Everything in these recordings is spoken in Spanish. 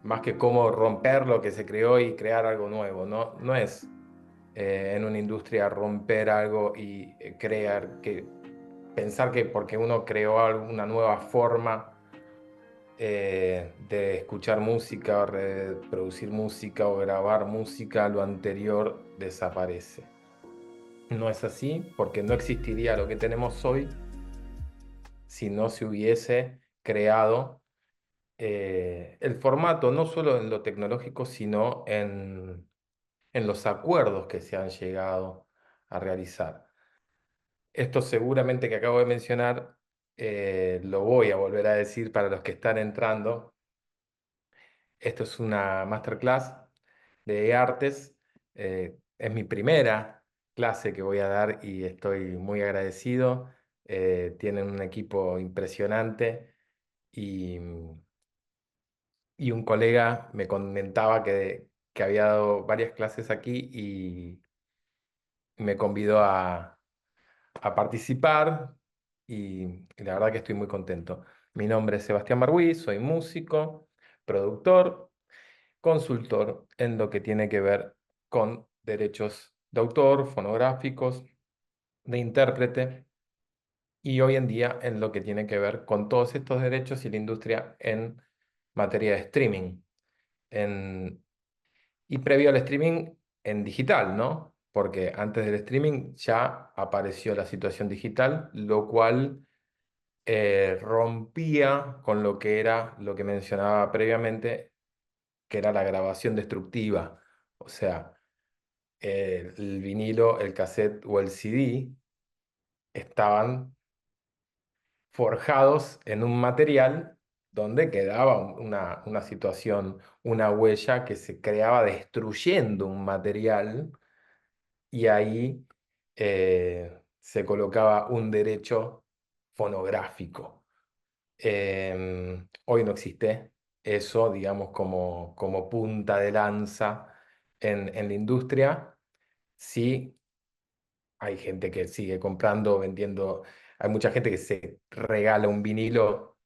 más que cómo romper lo que se creó y crear algo nuevo. No, no es en una industria romper algo y crear que pensar que porque uno creó una nueva forma de escuchar música o reproducir música o grabar música, lo anterior desaparece. No es así porque no existiría lo que tenemos hoy si no se hubiese creado el formato, no solo en lo tecnológico, sino en los acuerdos que se han llegado a realizar. Esto seguramente que acabo de mencionar, lo voy a volver a decir para los que están entrando. Esto es una masterclass de artes. Es mi primera clase que voy a dar y estoy muy agradecido. Tienen un equipo impresionante y, y un colega me comentaba que había dado varias clases aquí y me convidó a participar y la verdad que estoy muy contento. Mi nombre es Sebastián Marguí, soy músico, productor, consultor en lo que tiene que ver con derechos de autor, fonográficos, de intérprete y hoy en día en lo que tiene que ver con todos estos derechos y la industria en materia de streaming. En, y previo al streaming en digital, ¿no? Porque antes del streaming ya apareció la situación digital, lo cual rompía con lo que era lo que mencionaba previamente, que era la grabación destructiva. O sea, el vinilo, el cassette o el CD estaban forjados en un material donde quedaba una situación, una huella que se creaba destruyendo un material y ahí se colocaba un derecho fonográfico. Hoy no existe eso, digamos, como punta de lanza en la industria. Sí, hay gente que sigue comprando, vendiendo. Hay mucha gente que se regala un vinilo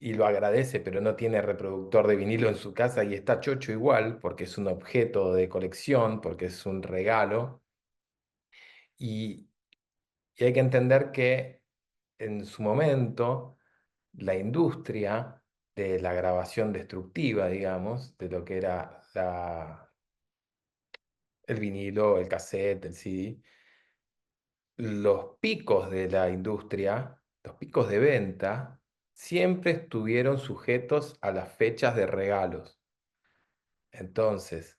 y lo agradece, pero no tiene reproductor de vinilo en su casa y está chocho igual, porque es un objeto de colección, porque es un regalo. Y, y hay que entender que en su momento la industria de la grabación destructiva, digamos, de lo que era el vinilo, el cassette, el CD, los picos de la industria, los picos de venta, siempre estuvieron sujetos a las fechas de regalos. Entonces,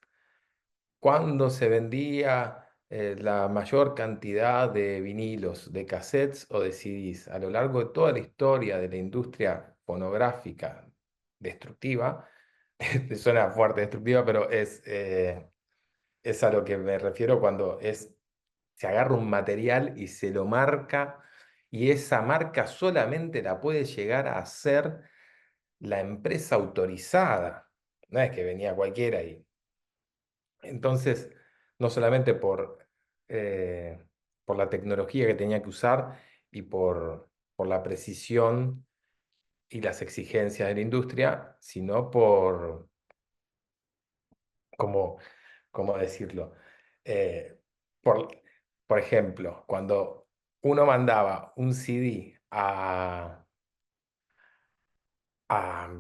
cuando se vendía la mayor cantidad de vinilos, de cassettes o de CDs a lo largo de toda la historia de la industria fonográfica destructiva, suena fuerte destructiva, pero es a lo que me refiero cuando se agarra un material y se lo marca, y esa marca solamente la puede llegar a hacer la empresa autorizada. No es que venía cualquiera y entonces, no solamente por la tecnología que tenía que usar y por la precisión y las exigencias de la industria, sino ¿cómo, cómo decirlo? Eh, por, por ejemplo, cuando uno mandaba un CD a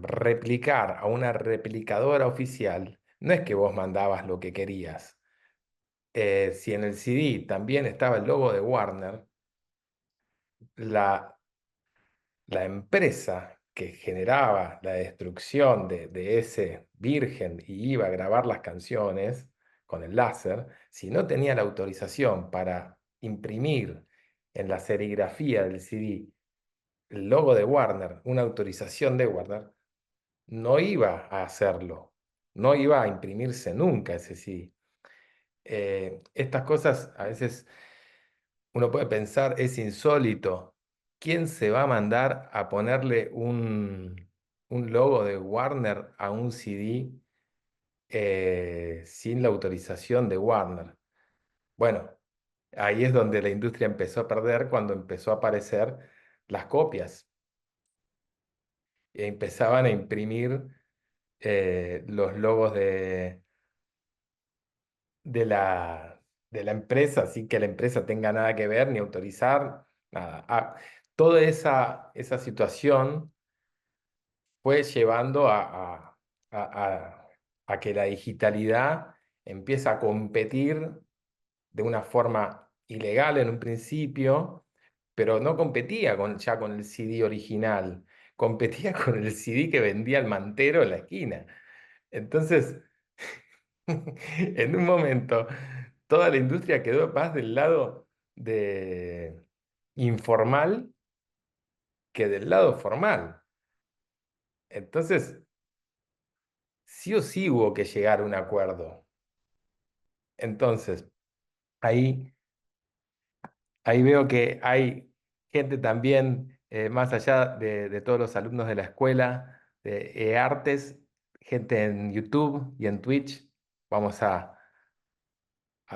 replicar a una replicadora oficial, no es que vos mandabas lo que querías. Si en el CD también estaba el logo de Warner, la, la empresa que generaba la destrucción de ese virgen y iba a grabar las canciones con el láser, si no tenía la autorización para imprimir en la serigrafía del CD el logo de Warner, una autorización de Warner, no iba a hacerlo, no iba a imprimirse nunca ese CD. Estas cosas a veces uno puede pensar, es insólito. ¿Quién se va a mandar a ponerle un logo de Warner a un CD sin la autorización de Warner? Bueno, ahí es donde la industria empezó a perder cuando empezó a aparecer las copias. Empezaban a imprimir los logos de de la empresa, así que la empresa tenga nada que ver ni autorizar, nada. Toda esa situación fue llevando a que la digitalidad empieza a competir de una forma ilegal en un principio, pero no competía ya con el CD original, competía con el CD que vendía el mantero en la esquina. Entonces, en un momento, toda la industria quedó más del lado de informal que del lado formal. Entonces, sí o sí hubo que llegar a un acuerdo. Entonces, ahí, ahí veo que hay gente también, más allá de todos los alumnos de la escuela de artes, gente en YouTube y en Twitch. Vamos a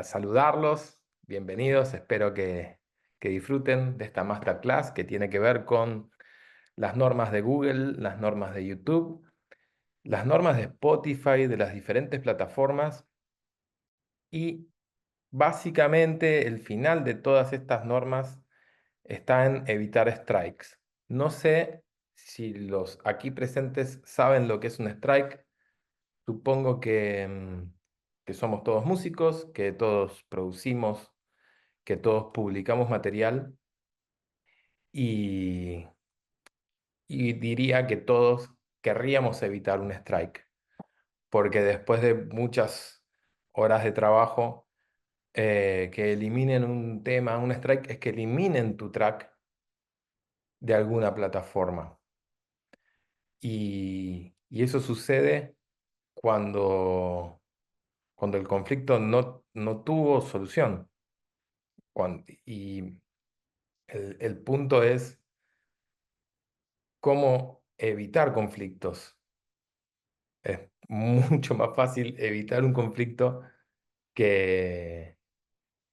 saludarlos. Bienvenidos. Espero que disfruten de esta masterclass que tiene que ver con las normas de Google, las normas de YouTube, las normas de Spotify, de las diferentes plataformas y básicamente el final de todas estas normas está en evitar strikes. No sé si los aquí presentes saben lo que es un strike. Supongo que somos todos músicos, que todos producimos, que todos publicamos material y, y diría que todos querríamos evitar un strike, porque después de muchas horas de trabajo, que eliminen un tema, un strike, es que eliminen tu track de alguna plataforma. Y eso sucede cuando el conflicto no tuvo solución. Y el punto es cómo evitar conflictos. Es mucho más fácil evitar un conflicto que,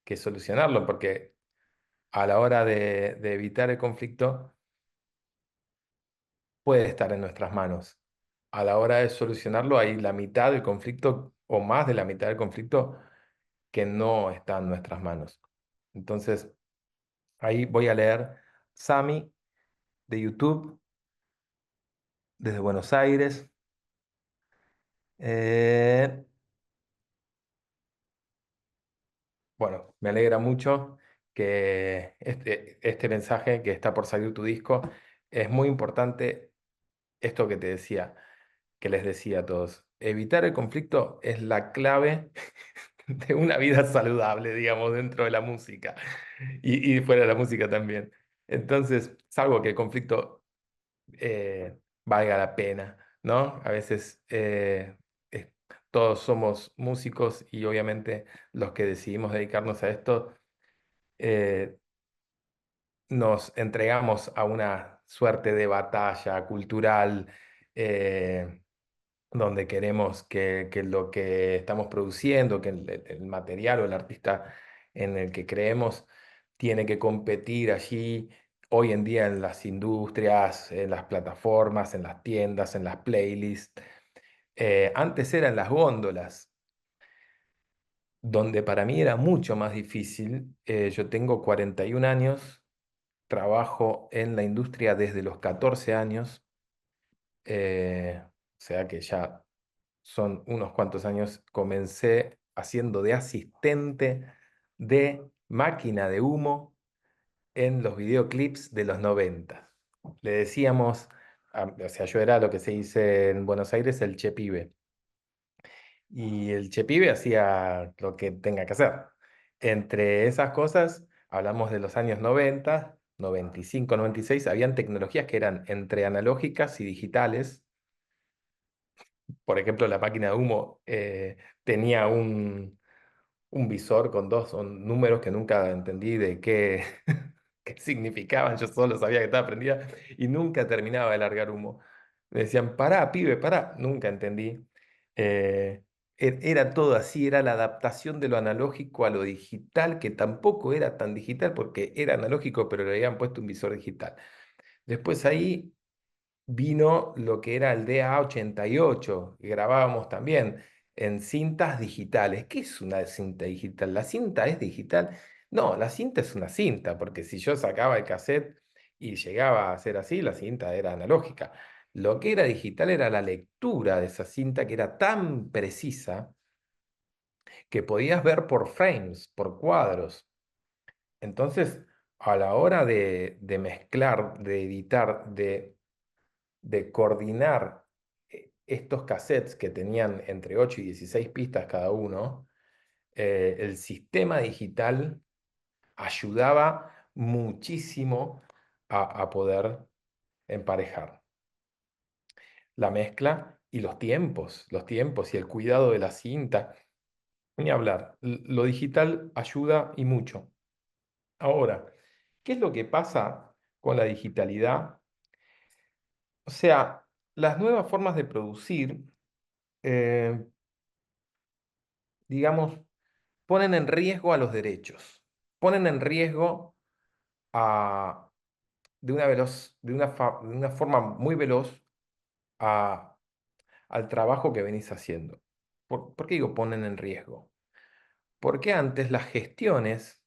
que solucionarlo, porque a la hora de evitar el conflicto puede estar en nuestras manos. A la hora de solucionarlo hay la mitad del conflicto o más de la mitad del conflicto que no está en nuestras manos. Entonces, ahí voy a leer Sami de YouTube desde Buenos Aires. Eh, bueno, me alegra mucho que este mensaje que está por salir tu disco es muy importante. Esto que te decía, que les decía a todos, evitar el conflicto es la clave de una vida saludable, digamos, dentro de la música y fuera de la música también. Entonces, salvo que el conflicto valga la pena, ¿no? A veces es- todos somos músicos y obviamente los que decidimos dedicarnos a esto eh, nos entregamos a una suerte de batalla cultural, eh, donde queremos que lo que estamos produciendo, que el material o el artista en el que creemos tiene que competir allí hoy en día en las industrias, en las plataformas, en las tiendas, en las playlists. Antes eran las góndolas, donde para mí era mucho más difícil. Yo tengo 41 años, trabajo en la industria desde los 14 años, o sea que ya son unos cuantos años. Comencé haciendo de asistente de máquina de humo en los videoclips de los 90. Le decíamos, o sea, yo era lo que se dice en Buenos Aires el Che Pibe. Y el Che Pibe hacía lo que tenga que hacer. Entre esas cosas, hablamos de los años 90, 95, 96, habían tecnologías que eran entre analógicas y digitales. Por ejemplo, la máquina de humo tenía un visor con números que nunca entendí de qué, qué significaban. Yo solo sabía que estaba prendida y nunca terminaba de largar humo. Me decían, pará, pibe, pará. Nunca entendí. Eh, Era todo así, era la adaptación de lo analógico a lo digital, que tampoco era tan digital porque era analógico, pero le habían puesto un visor digital. Después ahí vino lo que era el DA88, que grabábamos también en cintas digitales. ¿Qué es una cinta digital? ¿La cinta es digital? No, la cinta es una cinta, porque si yo sacaba el cassette y llegaba a ser así, la cinta era analógica. Lo que era digital era la lectura de esa cinta que era tan precisa que podías ver por frames, por cuadros. Entonces, a la hora de mezclar, de editar, de coordinar estos cassettes que tenían entre 8 y 16 pistas cada uno, el sistema digital ayudaba muchísimo a poder emparejar la mezcla y los tiempos y el cuidado de la cinta. Ni hablar, lo digital ayuda y mucho. Ahora, ¿qué es lo que pasa con la digitalidad? O sea, las nuevas formas de producir, eh, digamos, ponen en riesgo a los derechos, ponen en riesgo a, de una forma muy veloz a- al trabajo que venís haciendo. ¿Por qué digo ponen en riesgo? Porque antes las gestiones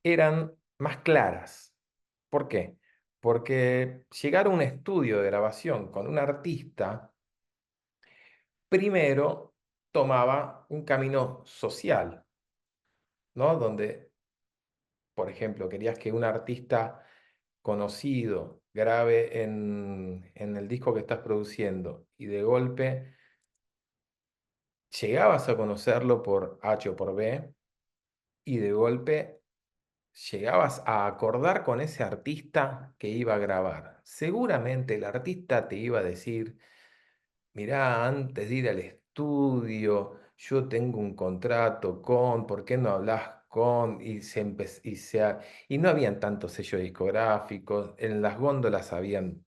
eran más claras. ¿Por qué? Porque llegar a un estudio de grabación con un artista, primero tomaba un camino social, ¿no? Donde, por ejemplo, querías que un artista conocido grabe en el disco que estás produciendo y de golpe llegabas a conocerlo por H o por B y de golpe llegabas a acordar con ese artista que iba a grabar. Seguramente el artista te iba a decir, mirá, antes de ir al estudio, yo tengo un contrato con, ¿por qué no hablas con? Y no habían tantos sellos discográficos, en las góndolas habían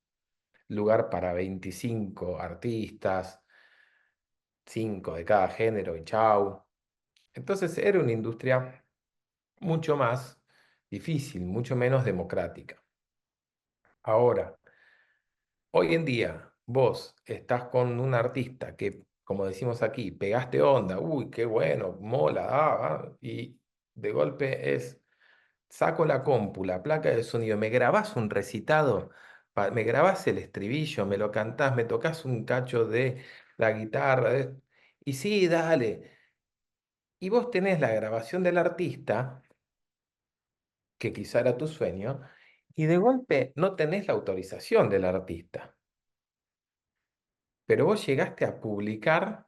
lugar para 25 artistas, 5 de cada género y chau. Entonces era una industria mucho más difícil, mucho menos democrática. Ahora, hoy en día, vos estás con un artista que, como decimos aquí, pegaste onda, uy, qué bueno, mola, y de golpe es, saco la compu, la placa de sonido, me grabás un recitado, me grabás el estribillo, me lo cantás, me tocas un cacho de la guitarra, y sí, dale. Y vos tenés la grabación del artista, que quizá era tu sueño, y de golpe no tenés la autorización del artista, pero vos llegaste a publicar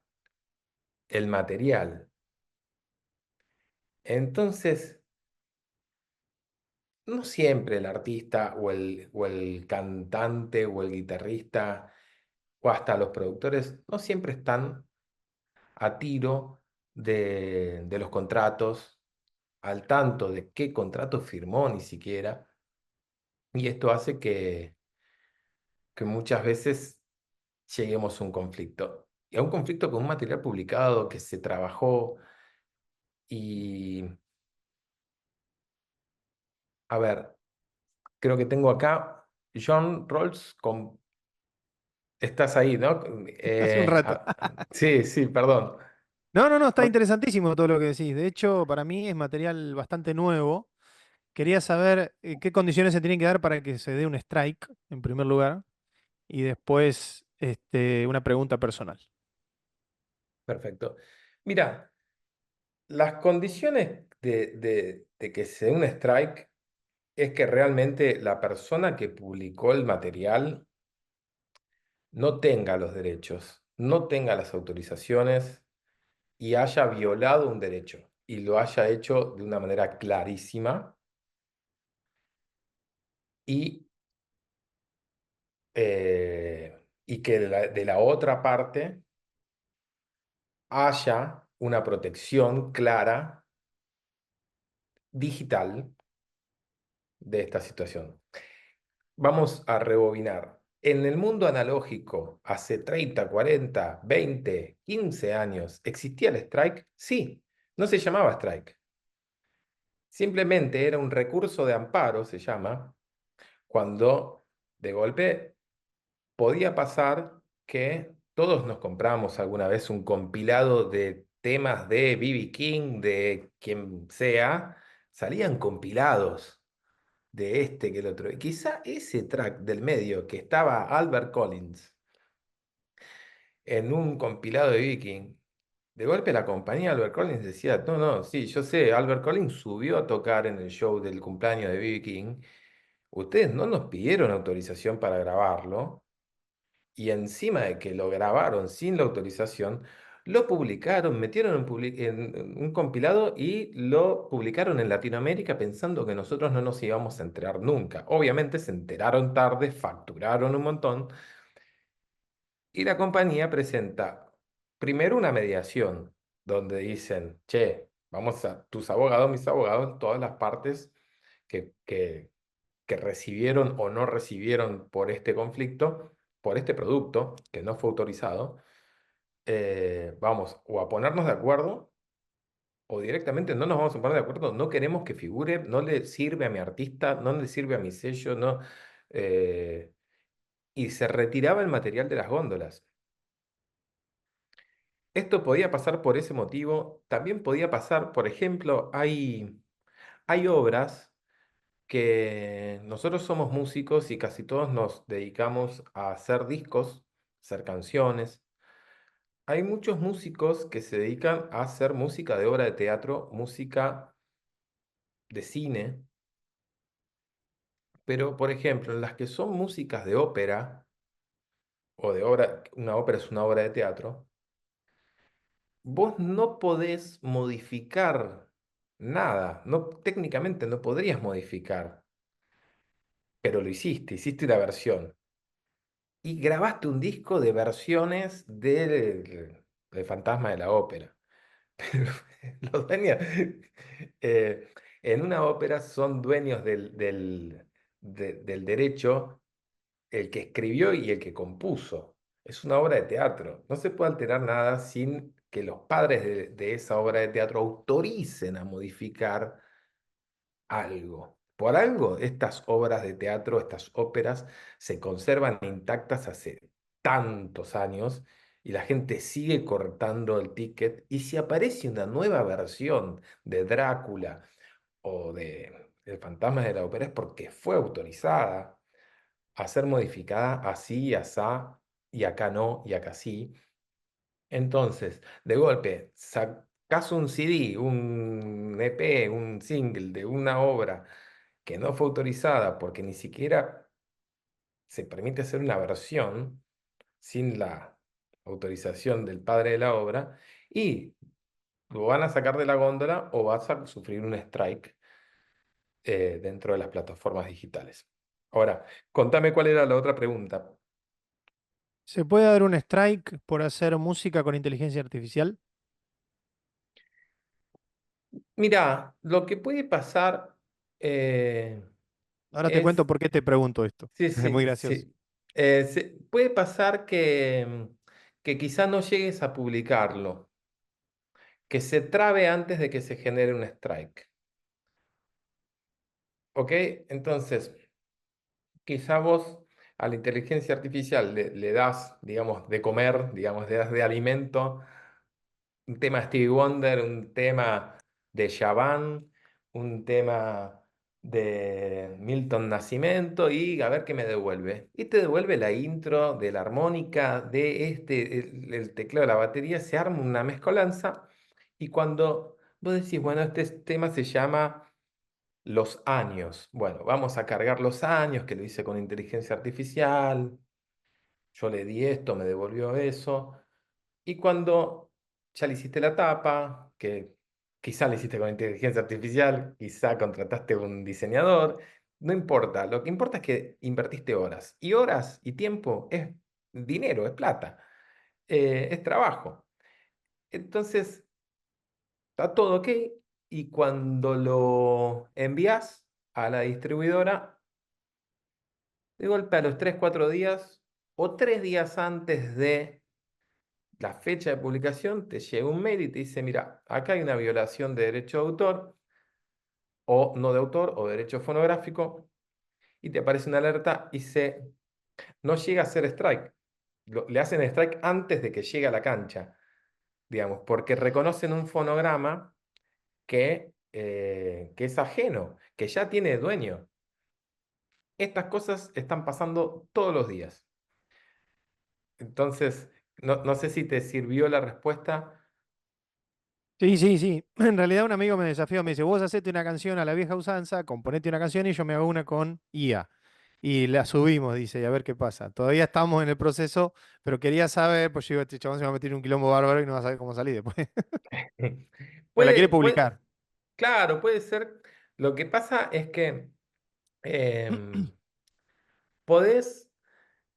el material. Entonces, no siempre el artista o el cantante o el guitarrista o hasta los productores, no siempre están a tiro de los contratos, al tanto de qué contrato firmó ni siquiera. Y esto hace que muchas veces lleguemos a un conflicto. Y a un conflicto con un material publicado que se trabajó y, a ver, creo que tengo acá John Rawls con... Estás ahí, ¿no? Hace un rato. Sí, sí, perdón. No, no, no, está Por- interesantísimo todo lo que decís. De hecho, para mí es material bastante nuevo. Quería saber qué condiciones se tienen que dar para que se dé un strike, en primer lugar, y después una pregunta personal. Perfecto. Mira, las condiciones de que se dé un strike es que realmente la persona que publicó el material no tenga los derechos, no tenga las autorizaciones y haya violado un derecho y lo haya hecho de una manera clarísima y, y que de la otra parte haya una protección clara, digital, de esta situación. Vamos a rebobinar. En el mundo analógico, hace 30, 40, 20, 15 años, ¿existía el strike? Sí, no se llamaba strike. Simplemente era un recurso de amparo, se llama, cuando de golpe podía pasar que todos nos compramos alguna vez un compilado de temas de B.B. King, de quien sea, salían compilados de este que el otro. Y quizá ese track del medio que estaba Albert Collins en un compilado de B.B. King, de golpe la compañía Albert Collins decía, no, no, sí, yo sé, Albert Collins subió a tocar en el show del cumpleaños de B.B. King, ustedes no nos pidieron autorización para grabarlo, y encima de que lo grabaron sin la autorización, lo publicaron, metieron en un compilado y lo publicaron en Latinoamérica pensando que nosotros no nos íbamos a enterar nunca. Obviamente se enteraron tarde, facturaron un montón y la compañía presenta primero una mediación donde dicen, che, vamos a, tus abogados, mis abogados, todas las partes que recibieron o no recibieron por este conflicto, por este producto que no fue autorizado, vamos o a ponernos de acuerdo o directamente no nos vamos a poner de acuerdo, no queremos que figure, no le sirve a mi artista, no le sirve a mi sello, no, eh, y se retiraba el material de las góndolas. Esto podía pasar por ese motivo, también podía pasar, por ejemplo, hay obras que nosotros somos músicos y casi todos nos dedicamos a hacer discos, hacer canciones. Hay muchos músicos que se dedican a hacer música de obra de teatro, música de cine, pero por ejemplo, en las que son músicas de ópera o de obra, una ópera es una obra de teatro, vos no podés modificar nada, no, técnicamente no podrías modificar, pero lo hiciste, hiciste una versión. Y grabaste un disco de versiones del Fantasma de la Ópera. Pero los dueños en una ópera son dueños del derecho el que escribió y el que compuso. Es una obra de teatro. No se puede alterar nada sin que los padres de esa obra de teatro autoricen a modificar algo. Por algo, estas obras de teatro, estas óperas, se conservan intactas hace tantos años y la gente sigue cortando el ticket. Y si aparece una nueva versión de Drácula o de El Fantasma de la Ópera es porque fue autorizada a ser modificada así, asá, y acá no, y acá sí. Entonces, de golpe, sacás un CD, un EP, un single de una obra que no fue autorizada porque ni siquiera se permite hacer una versión sin la autorización del padre de la obra y lo van a sacar de la góndola o vas a sufrir un strike dentro de las plataformas digitales. Ahora, contame cuál era la otra pregunta. ¿Se puede dar un strike por hacer música con inteligencia artificial? Mira, lo que puede pasar eh, Ahora te cuento es, por qué te pregunto esto. sí, Es muy sí, gracioso. sí. Puede pasar que quizá no llegues a publicarlo, que se trabe antes de que se genere un strike. ¿Ok? Entonces, quizá vos a la inteligencia artificial le das, digamos, de comer, digamos, le das de alimento un tema de Stevie Wonder, un tema de Shaban, un tema de Milton Nascimento y a ver qué me devuelve. Y te devuelve la intro de la armónica, de el teclado de la batería, se arma una mezcolanza y cuando vos decís, bueno, este tema se llama Los Años. Bueno, vamos a cargar los años, que lo hice con inteligencia artificial, yo le di esto, me devolvió eso. Y cuando ya le hiciste la tapa, que quizá le hiciste con inteligencia artificial, quizá contrataste un diseñador, no importa, lo que importa es que invertiste horas. Y horas y tiempo es dinero, es plata, es trabajo. Entonces, está todo ok. Y cuando lo envías a la distribuidora, de golpe a los 3 4 días o 3 días antes de la fecha de publicación, te llega un mail y te dice, mira, acá hay una violación de derecho de autor o no de autor o derecho fonográfico y te aparece una alerta y dice, no llega a ser strike. Le hacen strike antes de que llegue a la cancha, digamos, porque reconocen un fonograma que es ajeno, que ya tiene dueño. Estas cosas están pasando todos los días. Entonces, no sé si te sirvió la respuesta. Sí, sí, sí. En realidad un amigo me desafió, me dice, vos hacete una canción a la vieja usanza, componete una canción y yo me hago una con IA. Y la subimos, dice, y a ver qué pasa. Todavía estamos en el proceso, pero quería saber, pues yo digo, este chabón se va a meter en un quilombo bárbaro y no va a saber cómo salir después. Pues la quiere Puede, publicar. claro, puede ser. Lo que pasa es que em, podés,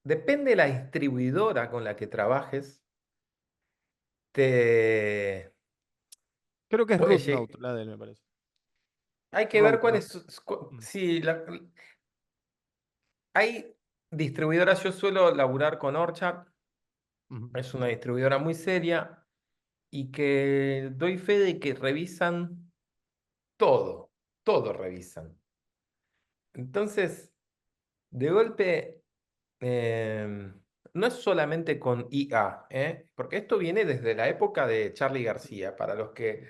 depende de la distribuidora con la que trabajes, te Creo que es puede Root Note, llegar. la de él, me parece. Hay que ver Road, cuál ¿no? es. Mm, Si hay distribuidoras, yo suelo laburar con Orchard, ujú. es una distribuidora muy seria y que doy fe de que revisan todo, todo revisan. Entonces, de golpe, no es solamente con IA, ¿eh? Porque esto viene desde la época de Charly García. Para los que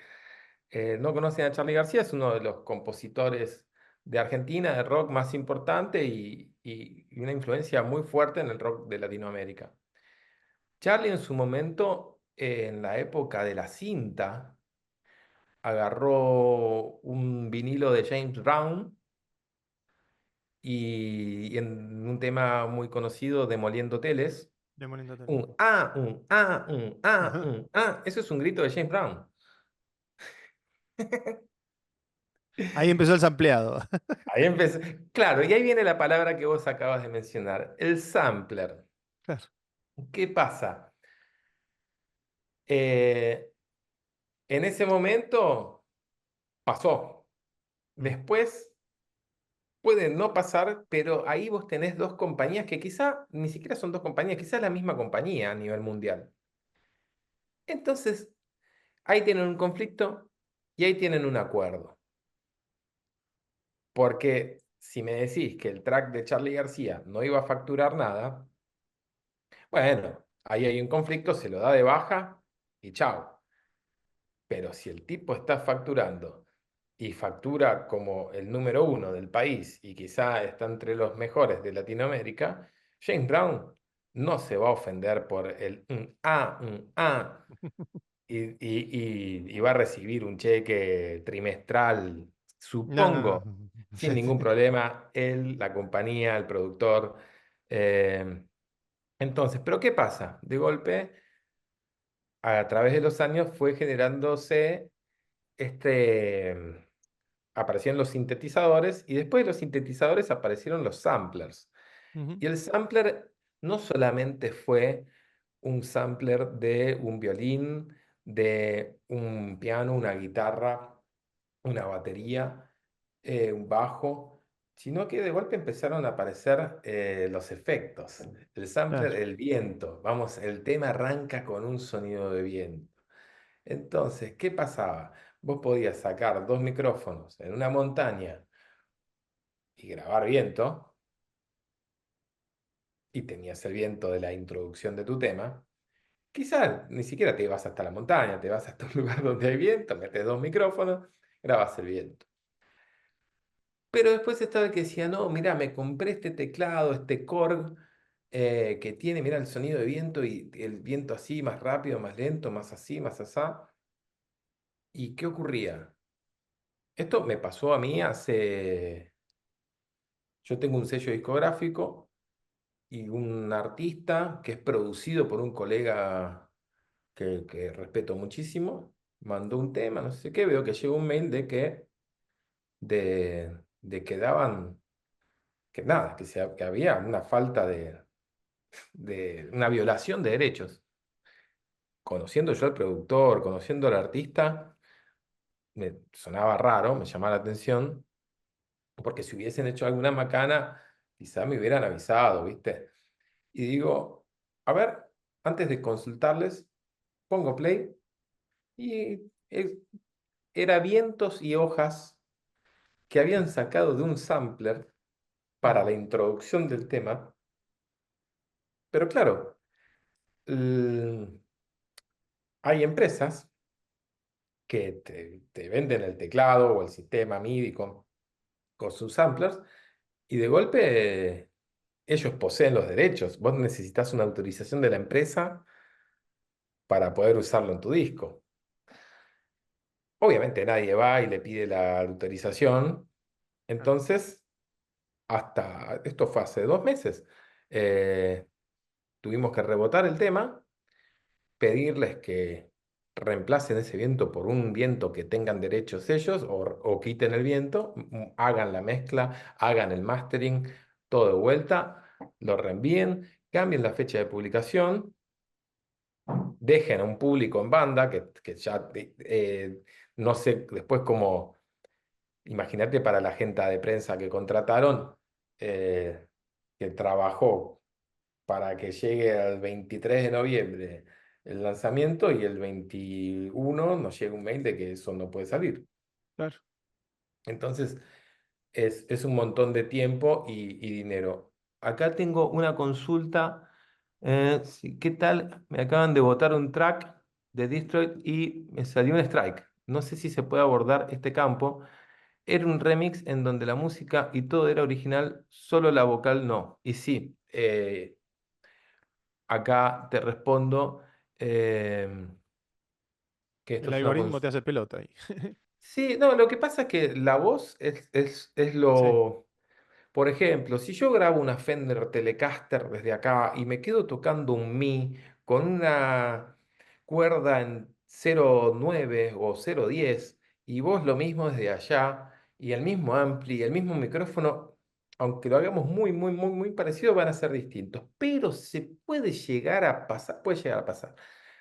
no conocen a Charly García, es uno de los compositores de Argentina, de rock más importante y una influencia muy fuerte en el rock de Latinoamérica. Charly en su momento, en la época de la cinta, agarró un vinilo de James Brown y en un tema muy conocido, Demoliendo Hoteles, Demoliendo Hotel. un ah, un ah, un ah, Ajá. un ah, eso es un grito de James Brown. Ahí empezó el sampleado. Ahí empecé. Claro, y ahí viene la palabra que vos acabas de mencionar, el sampler. Claro. ¿Qué pasa? Eh, en ese momento pasó. Mm, Después puede no pasar, pero ahí vos tenés dos compañías que quizá ni siquiera son dos compañías, quizá es la misma compañía a nivel mundial. Entonces, ahí tienen un conflicto y ahí tienen un acuerdo. Porque si me decís que el track de Charly García no iba a facturar nada, bueno, ahí hay un conflicto, se lo da de baja y chao. Pero si el tipo está facturando y factura como el número uno del país y quizá está entre los mejores de Latinoamérica, James Brown no se va a ofender por el un y va a recibir un cheque trimestral, no, no, no. supongo, sin ningún problema, él, la compañía, el productor. eh, entonces, ¿pero qué pasa? De golpe, a través de los años fue generándose este, aparecieron los sintetizadores y después de los sintetizadores aparecieron los samplers. Ujú. Y el sampler no solamente fue un sampler de un violín, de un piano, una guitarra, una batería, un bajo, sino que de golpe empezaron a aparecer los efectos. El sampler, Claro. el viento. Vamos, el tema arranca con un sonido de viento. Entonces, ¿qué pasaba? Vos podías sacar dos micrófonos en una montaña y grabar viento, y tenías el viento de la introducción de tu tema. Quizás ni siquiera te vas hasta la montaña, te vas hasta un lugar donde hay viento, metes dos micrófonos, grabas el viento. Pero después estaba el que decía, no, mira, me compré este teclado, este Korg, que tiene, mira, el sonido de viento y el viento así, más rápido, más lento, más así, más asá. ¿Y qué ocurría? Esto me pasó a mí hace... Yo tengo un sello discográfico y un artista que es producido por un colega que respeto muchísimo, mandó un tema, no sé qué, veo que llegó un mail de que daban, que nada, que había una falta de una violación de derechos. Conociendo yo al productor, conociendo al artista, me sonaba raro, me llamaba la atención, porque si hubiesen hecho alguna macana, quizá me hubieran avisado, ¿viste? Y digo, a ver, antes de consultarles, pongo play y era vientos y hojas que habían sacado de un sampler para Mm, la introducción del tema Pero claro, l- hay empresas que te venden el teclado o el sistema MIDI con sus samplers y de golpe ellos poseen los derechos. Vos necesitas una autorización de la empresa para poder usarlo en tu disco. Obviamente nadie va y le pide la autorización. Claro, Entonces, hasta, esto fue hace 2 meses, eh, tuvimos que rebotar el tema, pedirles que reemplacen ese viento por un viento que tengan derechos ellos o quiten el viento, hagan la mezcla, hagan el mastering, todo de vuelta, lo reenvíen, cambien la fecha de publicación, dejen a un público en banda que ya, no sé después cómo, imagínate para la gente de prensa que contrataron, eh, que trabajó para que llegue al 23 de noviembre el lanzamiento y el 21 nos llega un mail de que eso no puede salir. claro. Entonces, es un montón de tiempo y dinero. Acá tengo una consulta. Sí, ¿qué tal? Me acaban de botar un track de Destroy y me salió un strike. No sé si se puede abordar este campo. Era un remix en donde la música y todo era original, solo la vocal no. Y sí, acá te respondo que esto El es una algoritmo te consulta. hace pelota ahí. Sí, no, lo que pasa es que la voz es Sí, lo... Por ejemplo, si yo grabo una Fender Telecaster desde acá y me quedo tocando un Mi con una cuerda en 0,9 o 0,10 y vos lo mismo desde allá y el mismo ampli y el mismo micrófono, aunque lo hagamos muy, muy, muy, muy parecido, van a ser distintos. Pero se puede llegar a pasar, puede llegar a pasar.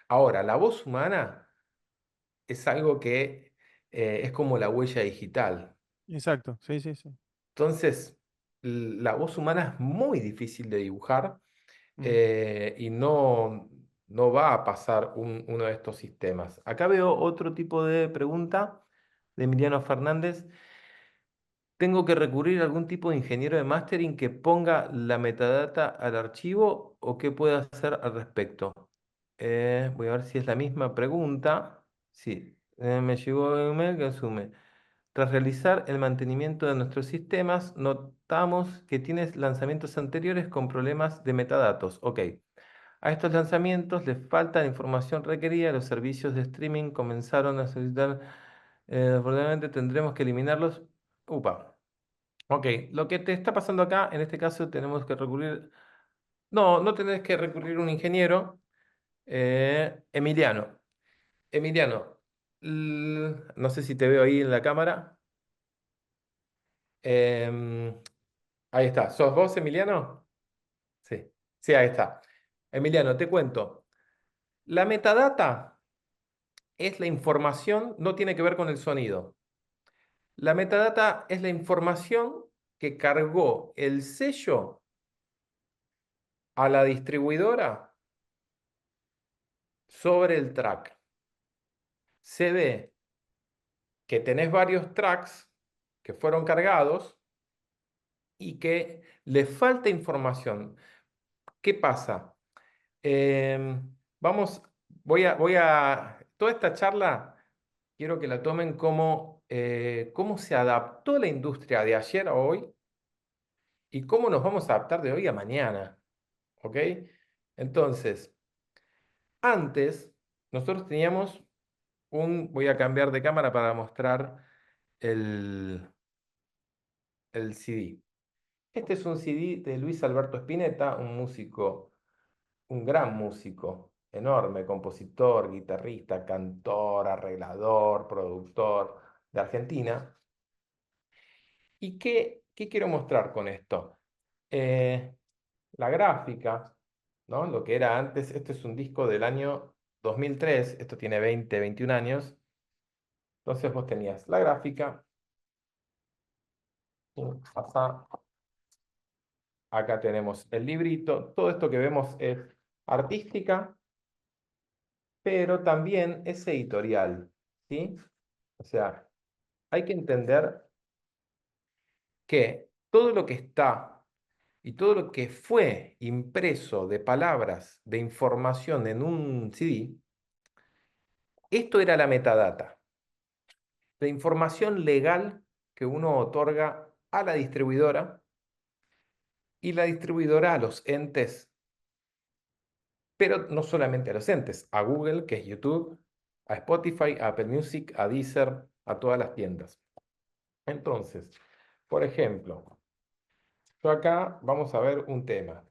Ahora, la voz humana es algo que es como la huella digital. exacto. Sí, sí, sí. Entonces, la voz humana es muy difícil de dibujar Mm. y no va a pasar uno de estos sistemas. Acá veo otro tipo de pregunta de Emiliano Fernández. ¿Tengo que recurrir a algún tipo de ingeniero de mastering que ponga la metadata al archivo o qué puedo hacer al respecto? Voy a ver si es la misma pregunta. Sí, me llegó un email que asume. Tras realizar el mantenimiento de nuestros sistemas, notamos que tienes lanzamientos anteriores con problemas de metadatos. Ok. A estos lanzamientos les falta la información requerida. Los servicios de streaming comenzaron a solicitar. Probablemente tendremos que eliminarlos. Upa. Ok. Lo que te está pasando acá, en este caso, tenemos que recurrir. No, no tenés que recurrir a un ingeniero. Emiliano. Emiliano. No sé si te veo ahí en la cámara. Em, Ahí está. ¿Sos vos, Emiliano? Sí. Sí, ahí está. Emiliano, te cuento. La metadata es la información, no tiene que ver con el sonido. La metadata es la información que cargó el sello a la distribuidora sobre el track. Se ve que tenés varios tracks que fueron cargados y que le falta información. ¿Qué pasa? Vamos, toda esta charla quiero que la tomen como cómo se adaptó la industria de ayer a hoy y cómo nos vamos a adaptar de hoy a mañana, ¿ok? Entonces, antes nosotros teníamos voy a cambiar de cámara para mostrar el, el CD. Este es un CD de Luis Alberto Spinetta, un músico, un gran músico, enorme, compositor, guitarrista, cantor, arreglador, productor de Argentina. ¿Y qué quiero mostrar con esto? Eh, la gráfica, ¿no? Lo que era antes, esto es un disco del año 2003, esto tiene 20, 21 años. Entonces vos tenías la gráfica, y acá tenemos el librito, todo esto que vemos es artística, pero también es editorial, ¿sí? O sea, hay que entender que todo lo que está Y todo lo que fue impreso de palabras, de información en un CD, esto era la metadata, la información legal que uno otorga a la distribuidora y la distribuidora a los entes, pero no solamente a los entes, a Google, que es YouTube, a Spotify, a Apple Music, a Deezer, a todas las tiendas. Entonces, por ejemplo, yo acá vamos a ver un tema.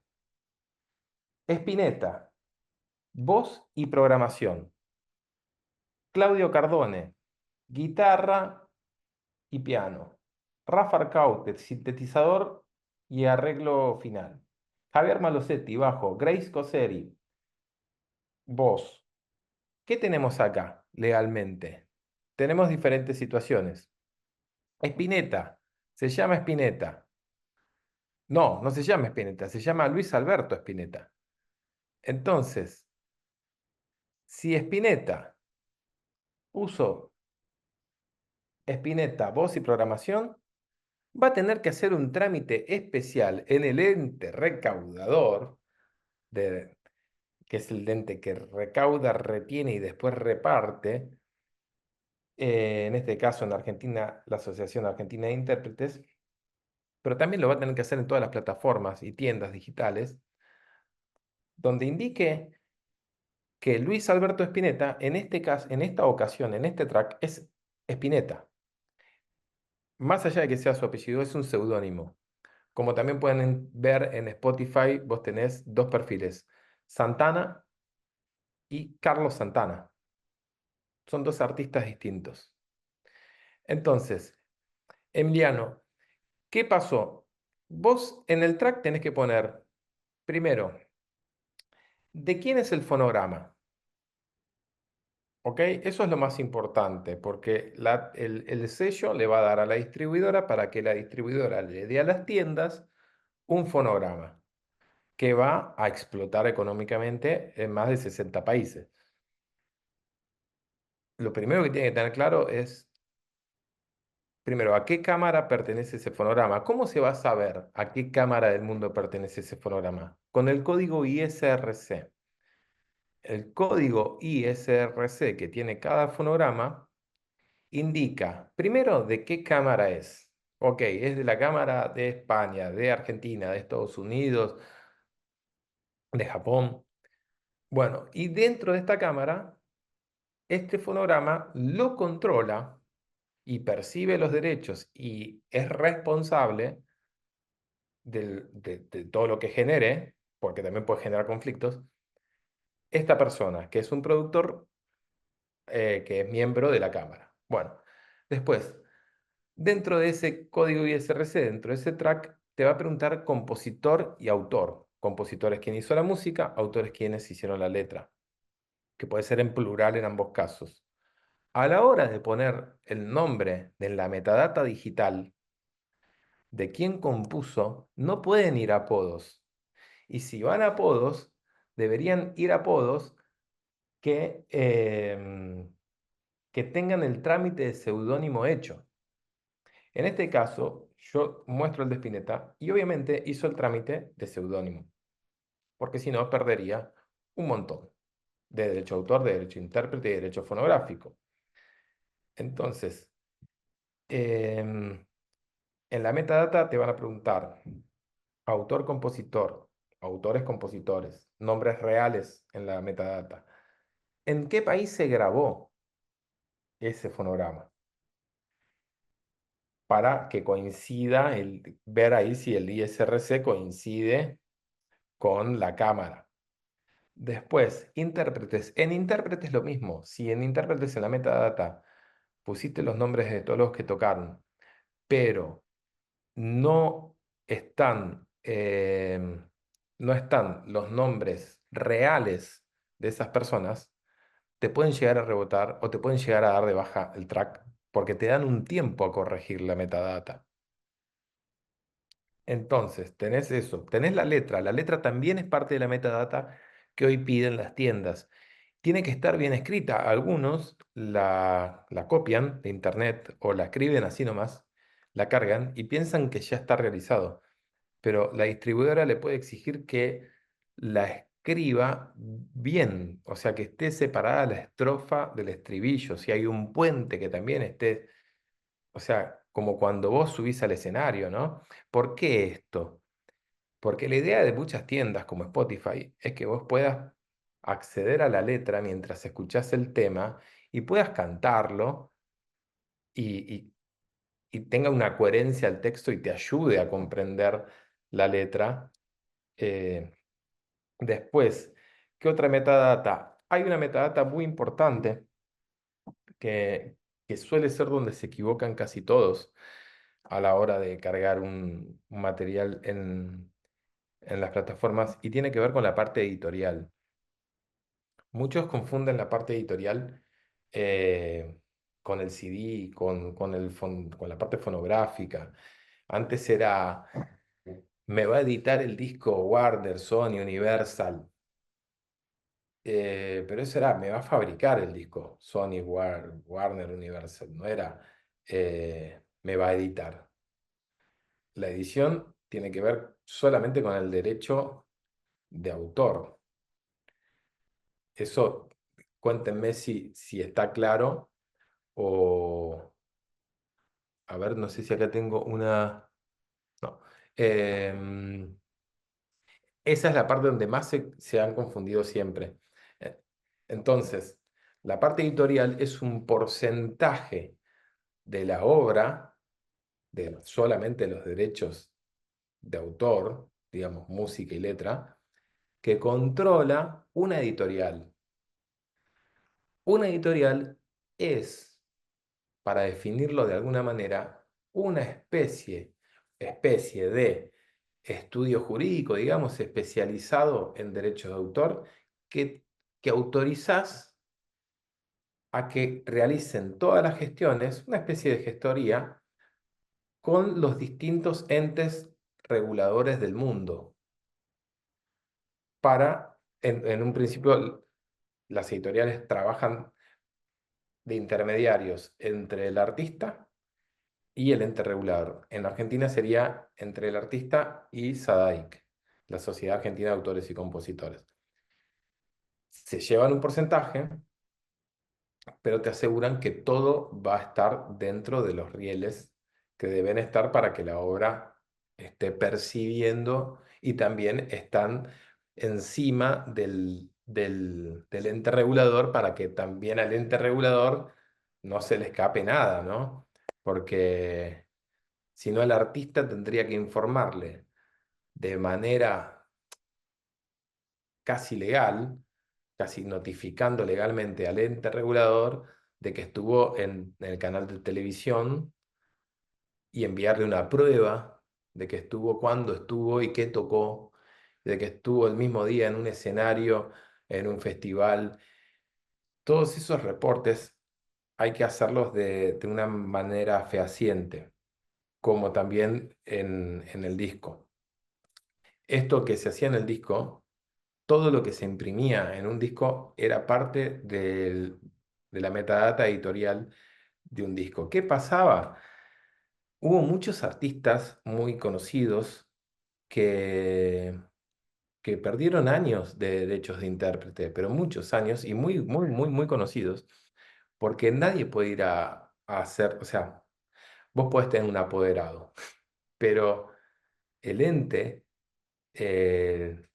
Spinetta, voz y programación. Claudio Cardone, guitarra y piano. Rafa Arcaute, sintetizador y arreglo final. Javier Malosetti, bajo. Grace Cosseri, voz. ¿Qué tenemos acá legalmente? Tenemos diferentes situaciones. Spinetta, se llama Spinetta. No, no se llama Spinetta, se llama Luis Alberto Spinetta. Entonces, si Spinetta puso Spinetta, voz y programación, va a tener que hacer un trámite especial en el ente recaudador, de, que es el ente que recauda, retiene y después reparte, en este caso en Argentina, la Asociación Argentina de Intérpretes, pero también lo va a tener que hacer en todas las plataformas y tiendas digitales, donde indique que Luis Alberto Spinetta, en este caso, en esta ocasión, en este track, es Spinetta. Más allá de que sea su apellido, es un seudónimo. Como también pueden ver en Spotify, vos tenés dos perfiles, Santana y Carlos Santana. Son dos artistas distintos. Entonces, Emiliano, ¿qué pasó? Vos en el track tenés que poner, primero, ¿de quién es el fonograma? ¿Ok? Eso es lo más importante, porque el sello le va a dar a la distribuidora para que la distribuidora le dé a las tiendas un fonograma que va a explotar económicamente en más de 60 países. Lo primero que tiene que tener claro es, primero, ¿a qué cámara pertenece ese fonograma? ¿Cómo se va a saber a qué cámara del mundo pertenece ese fonograma? Con el código ISRC. El código ISRC que tiene cada fonograma indica, primero, de qué cámara es. Ok, es de la cámara de España, de Argentina, de Estados Unidos, de Japón. Bueno, y dentro de esta cámara, este fonograma lo controla y percibe los derechos y es responsable de todo lo que genere, porque también puede generar conflictos, esta persona, que es un productor que es miembro de la cámara. Bueno, después, dentro de ese código ISRC, dentro de ese track, te va a preguntar compositor y autor. Compositor es quien hizo la música, autor es quienes hicieron la letra, que puede ser en plural en ambos casos. A la hora de poner el nombre de la metadata digital de quien compuso, no pueden ir a apodos. Y si van a apodos, deberían ir a apodos que tengan el trámite de seudónimo hecho. En este caso, yo muestro el de Spinetta y obviamente hizo el trámite de seudónimo, porque si no perdería un montón de derecho de autor, de derecho de intérprete y de derecho fonográfico. Entonces, em, en la metadata te van a preguntar autor, compositor, autores, compositores, nombres reales en la metadata. ¿En qué país se grabó ese fonograma? Para que coincida, ver ahí si el ISRC coincide con la cámara. Después, intérpretes. En intérpretes lo mismo. Si en intérpretes en la metadata pusiste los nombres de todos los que tocaron, pero no están, no están los nombres reales de esas personas, te pueden llegar a rebotar o te pueden llegar a dar de baja el track porque te dan un tiempo a corregir la metadata. Entonces, tenés eso, tenés la letra también es parte de la metadata que hoy piden las tiendas. Tiene que estar bien escrita. Algunos la copian de internet o la escriben así nomás, la cargan y piensan que ya está realizado. pero la distribuidora le puede exigir que la escriba bien, o sea, que esté separada la estrofa del estribillo, si hay un puente que también esté, o sea, como cuando vos subís al escenario, ¿no? ¿Por qué esto? Porque la idea de muchas tiendas como Spotify es que vos puedas acceder a la letra mientras escuchás el tema y puedas cantarlo y, y tenga una coherencia al texto y te ayude a comprender la letra. Eh, Después, ¿qué otra metadata? Hay una metadata muy importante que, que suele ser donde se equivocan casi todos a la hora de cargar un material en las plataformas y tiene que ver con la parte editorial. Muchos confunden la parte editorial eh, con el CD, con la parte fonográfica. Antes era, me va a editar el disco Warner, Sony, Universal. Pero eso era, me va a fabricar el disco Sony, Warner, Universal. No era, me va a editar. La edición tiene que ver solamente con el derecho de autor. Eso, cuéntenme si está claro o, a ver, no sé si acá tengo una... No. Em, Esa es la parte donde más se han confundido siempre. Eh, Entonces, la parte editorial es un porcentaje de la obra, de solamente los derechos de autor, digamos, música y letra, que controla una editorial. Una editorial es, para definirlo de alguna manera, una especie de estudio jurídico, digamos, especializado en derechos de autor, que, que autorizás a que realicen todas las gestiones, una especie de gestoría, con los distintos entes reguladores del mundo, en un principio, las editoriales trabajan de intermediarios entre el artista y el ente regulador. En Argentina sería entre el artista y SADAIC, la Sociedad Argentina de Autores y Compositores. Se llevan un porcentaje, pero te aseguran que todo va a estar dentro de los rieles que deben estar para que la obra esté percibiendo y también están encima del ente regulador para que también al ente regulador no se le escape nada, ¿no? Porque si no el artista tendría que informarle de manera casi legal, casi notificando legalmente al ente regulador de que estuvo en el canal de televisión y enviarle una prueba de que estuvo, cuándo estuvo y qué tocó, de que estuvo el mismo día en un escenario, en un festival. Todos esos reportes hay que hacerlos de una manera fehaciente, como también en el disco. Esto que se hacía en el disco, todo lo que se imprimía en un disco era parte de la metadata editorial de un disco. ¿Qué pasaba? Hubo muchos artistas muy conocidos que, que perdieron años de derechos de intérprete, pero muchos años y muy, muy, muy, muy conocidos, porque nadie puede ir a hacer, o sea, vos podés tener un apoderado, pero el ente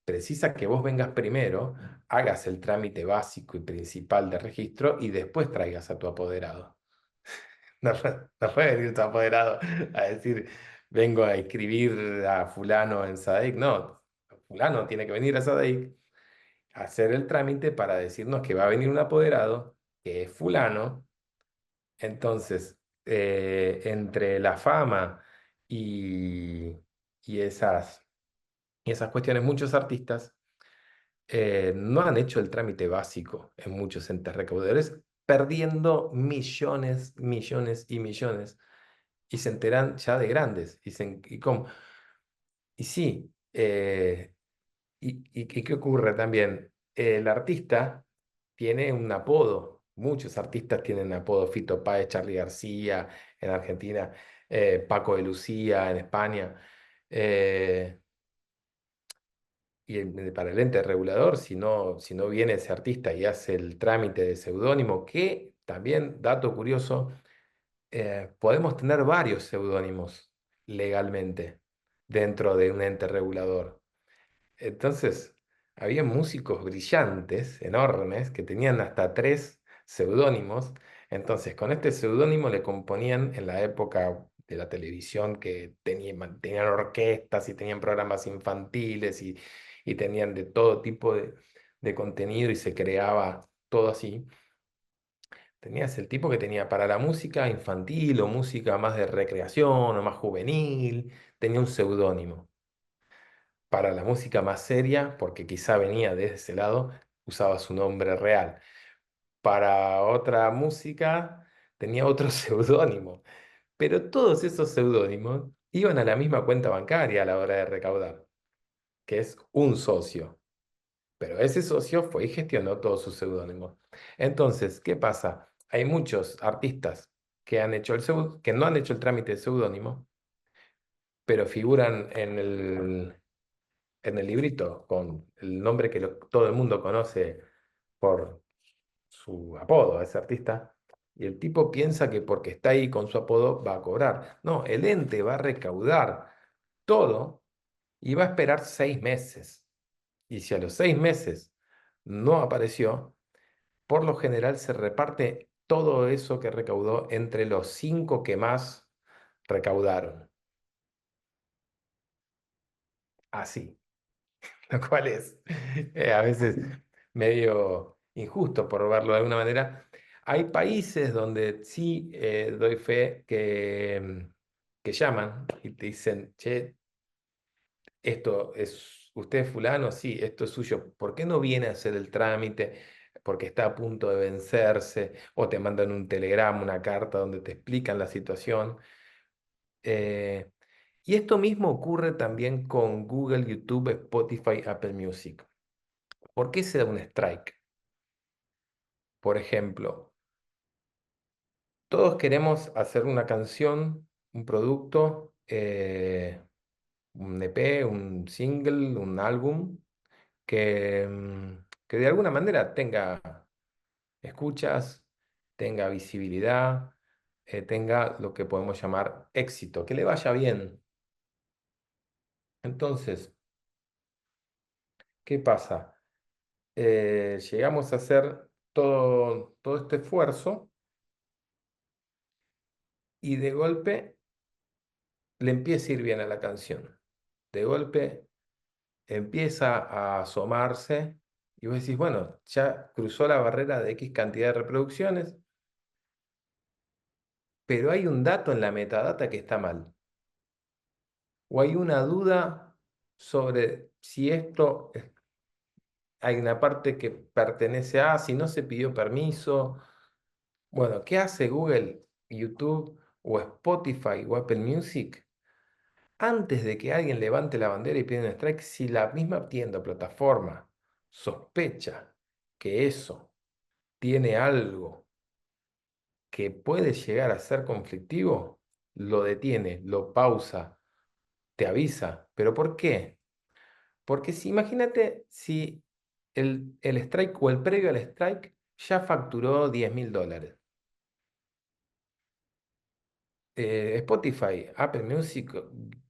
precisa que vos vengas primero, hagas el trámite básico y principal de registro y después traigas a tu apoderado. No puede venir tu apoderado a decir, vengo a inscribir a fulano en SADIC. No, fulano tiene que venir a SADIC a hacer el trámite para decirnos que va a venir un apoderado, que es fulano. Entonces, entre la fama y, y esas cuestiones, muchos artistas no han hecho el trámite básico en muchos entes recaudadores, perdiendo millones, millones y millones, y se enteran ya de grandes. ¿Y cómo? Y sí, y qué ocurre también? El artista tiene un apodo, muchos artistas tienen apodo, Fito Páez, Charly García en Argentina, Paco de Lucía en España. Eh, para el ente regulador, si no viene ese artista y hace el trámite de seudónimo, que también, dato curioso, podemos tener varios seudónimos legalmente dentro de un ente regulador. Entonces, había músicos brillantes, enormes, que tenían hasta tres seudónimos. Entonces, con este seudónimo le componían en la época de la televisión que tenían orquestas y tenían programas infantiles y tenían de todo tipo de contenido y se creaba todo así. Tenías el tipo que tenía para la música infantil o música más de recreación o más juvenil, tenía un seudónimo. Para la música más seria, porque quizá venía desde ese lado, usaba su nombre real. Para otra música tenía otro seudónimo, pero todos esos seudónimos iban a la misma cuenta bancaria a la hora de recaudar, que es un socio. Pero ese socio fue y gestionó todos sus seudónimos. Entonces, ¿qué pasa? Hay muchos artistas que no han hecho el trámite de seudónimo, pero figuran en el librito con el nombre que todo el mundo conoce por su apodo, ese artista, y el tipo piensa que porque está ahí con su apodo va a cobrar. No, el ente va a recaudar todo y va a esperar 6 meses. Y si a los 6 meses no apareció, por lo general se reparte todo eso que recaudó entre los cinco que más recaudaron. Así. Lo cual es a veces medio injusto por verlo de alguna manera. Hay países donde sí doy fe que llaman y te dicen, che, esto es, usted es fulano, sí, esto es suyo, ¿por qué no viene a hacer el trámite? Porque está a punto de vencerse, o te mandan un telegrama, una carta donde te explican la situación. Eh, y esto mismo ocurre también con Google, YouTube, Spotify, Apple Music. ¿Por qué se da un strike? Por ejemplo, todos queremos hacer una canción, un producto, un EP, un single, un álbum, que de alguna manera tenga escuchas, tenga visibilidad, tenga lo que podemos llamar éxito, que le vaya bien. Entonces, ¿qué pasa? Llegamos a hacer todo este esfuerzo y de golpe le empieza a ir bien a la canción. De golpe empieza a asomarse y vos decís, bueno, ya cruzó la barrera de X cantidad de reproducciones, pero hay un dato en la metadata que está mal. O hay una duda sobre si hay una parte que pertenece a, si no se pidió permiso. Bueno, ¿qué hace Google, YouTube o Spotify o Apple Music? Antes de que alguien levante la bandera y pida un strike, si la misma tienda o plataforma sospecha que eso tiene algo que puede llegar a ser conflictivo, lo detiene, lo pausa, te avisa. ¿Pero por qué? Porque si imagínate si el strike o el previo al strike ya facturó $10.000. Spotify, Apple Music,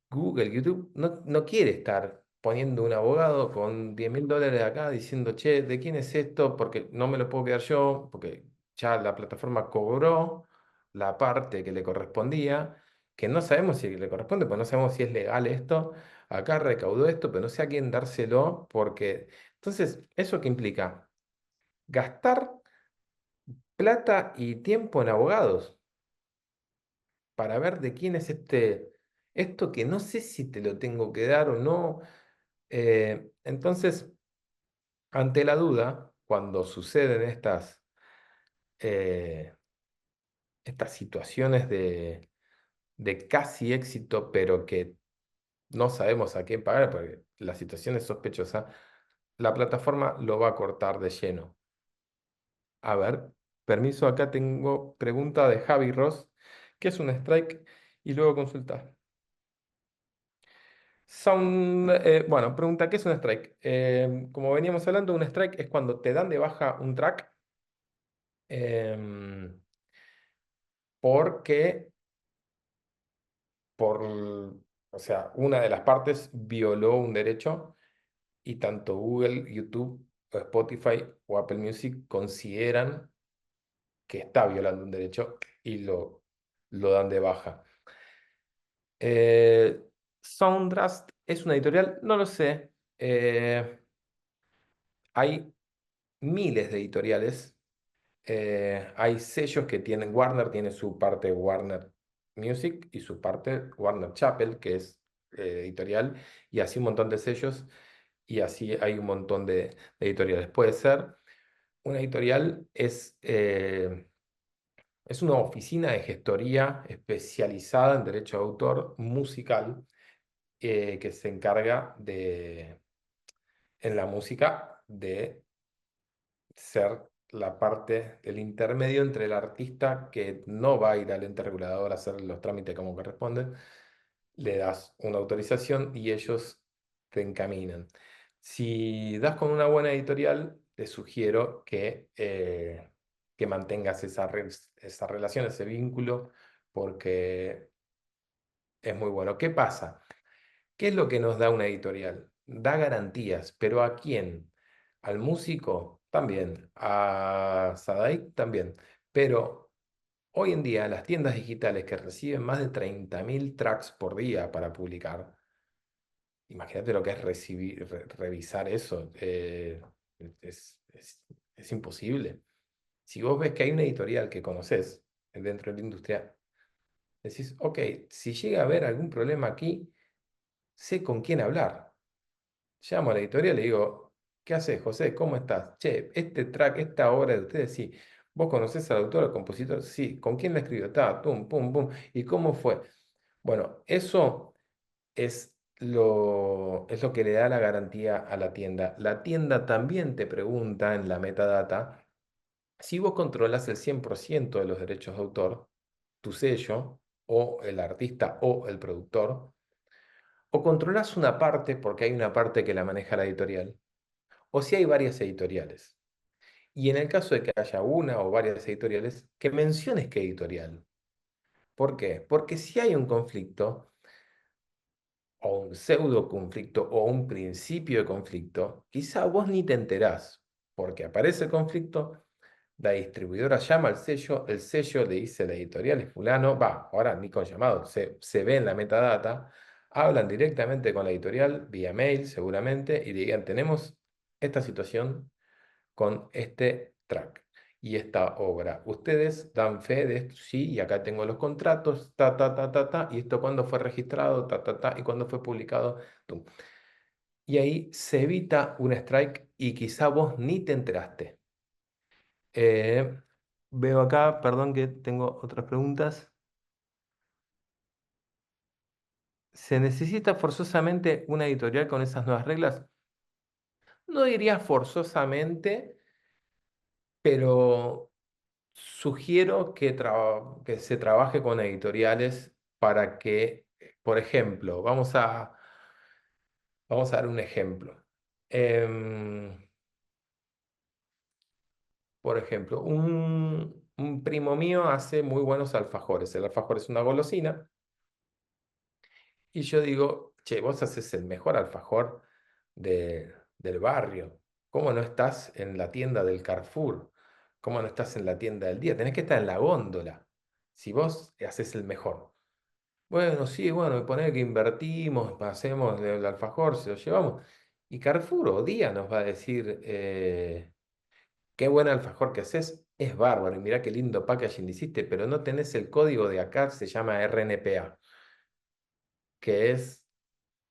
Google, YouTube, no quiere estar poniendo un abogado con $10.000 acá diciendo, che, ¿de quién es esto? Porque no me lo puedo quedar yo, porque ya la plataforma cobró la parte que le correspondía, que no sabemos si le corresponde, pues no sabemos si es legal esto. Acá recaudó esto, pero no sé a quién dárselo, porque... Entonces, ¿eso qué implica? Gastar plata y tiempo en abogados para ver de quién es esto que no sé si te lo tengo que dar o no. Entonces, ante la duda, cuando suceden eh, estas situaciones de casi éxito, pero que no sabemos a quién pagar, porque la situación es sospechosa, la plataforma lo va a cortar de lleno. A ver, permiso, acá tengo pregunta de Javi Ross, ¿qué es un strike? Y luego consultar. Bueno, pregunta, ¿qué es un strike? Como veníamos hablando, un strike es cuando te dan de baja un track em, porque por, o sea, una de las partes violó un derecho y tanto Google, YouTube, o Spotify o Apple Music consideran que está violando un derecho y lo dan de baja. Eh, Soundtrust es una editorial, no lo sé. Hay miles de editoriales. Hay sellos que tienen, Warner tiene su parte Warner Music y su parte Warner Chappell, que es editorial, y así un montón de sellos, y así hay un montón de editoriales. Puede ser, una editorial es una oficina de gestoría especializada en derecho de autor musical que se encarga en la música de ser la parte del intermedio entre el artista que no va a ir al ente regulador a hacer los trámites como corresponden, le das una autorización y ellos te encaminan. Si das con una buena editorial, te sugiero que mantengas esa relación, ese vínculo, porque es muy bueno. ¿Qué pasa? ¿Qué es lo que nos da una editorial? Da garantías, pero ¿a quién? Al músico también, a Sadaic también, pero hoy en día las tiendas digitales que reciben más de 30.000 tracks por día para publicar, imagínate lo que es revisar eso, es, es- es imposible. Si vos ves que hay una editorial que conoces dentro de la industria, decís, ok, si llega a haber algún problema aquí, sé con quién hablar. Llamo a la editorial y le digo, ¿qué haces, José? ¿Cómo estás? Che, este track, esta obra de ustedes, sí. ¿Vos conocés al autor, al compositor? Sí. ¿Con quién la escribió? Ta, tum, pum, pum. ¿Y cómo fue? Bueno, eso es lo que le da la garantía a la tienda. La tienda también te pregunta en la metadata si vos controlas el 100% de los derechos de autor, tu sello, o el artista o el productor, o controlas una parte porque hay una parte que la maneja la editorial o si hay varias editoriales. Y en el caso de que haya una o varias editoriales, que menciones qué editorial. ¿Por qué? Porque si hay un conflicto, o un pseudo conflicto, o un principio de conflicto, quizá vos ni te enterás, porque aparece el conflicto, la distribuidora llama al sello, el sello le dice a la editorial es fulano, va, ahora ni con llamado, se ve en la metadata, hablan directamente con la editorial, vía mail seguramente, y le digan, tenemos esta situación con este track y esta obra. Ustedes dan fe de esto, sí, y acá tengo los contratos, ta, ta, ta, ta, ta, y esto cuándo fue registrado, ta, ta, ta, y cuándo fue publicado, tum. Y ahí se evita un strike y quizá vos ni te enteraste. Eh, Veo acá, perdón que tengo otras preguntas. ¿Se necesita forzosamente una editorial con esas nuevas reglas? No diría forzosamente, pero sugiero que se trabaje con editoriales para que, por ejemplo, vamos a dar un ejemplo. Em, por ejemplo, un primo mío hace muy buenos alfajores. El alfajor es una golosina y yo digo, che, vos haces el mejor alfajor del barrio. ¿Cómo no estás en la tienda del Carrefour? ¿Cómo no estás en la tienda del día? Tenés que estar en la góndola. Si vos haces el mejor. Bueno, sí, bueno, y poner que invertimos, hacemos el alfajor, se lo llevamos. Y Carrefour o Día nos va a decir, qué buen alfajor que haces, es bárbaro, y mirá qué lindo packaging hiciste, pero no tenés el código de acá, se llama RNPA, que es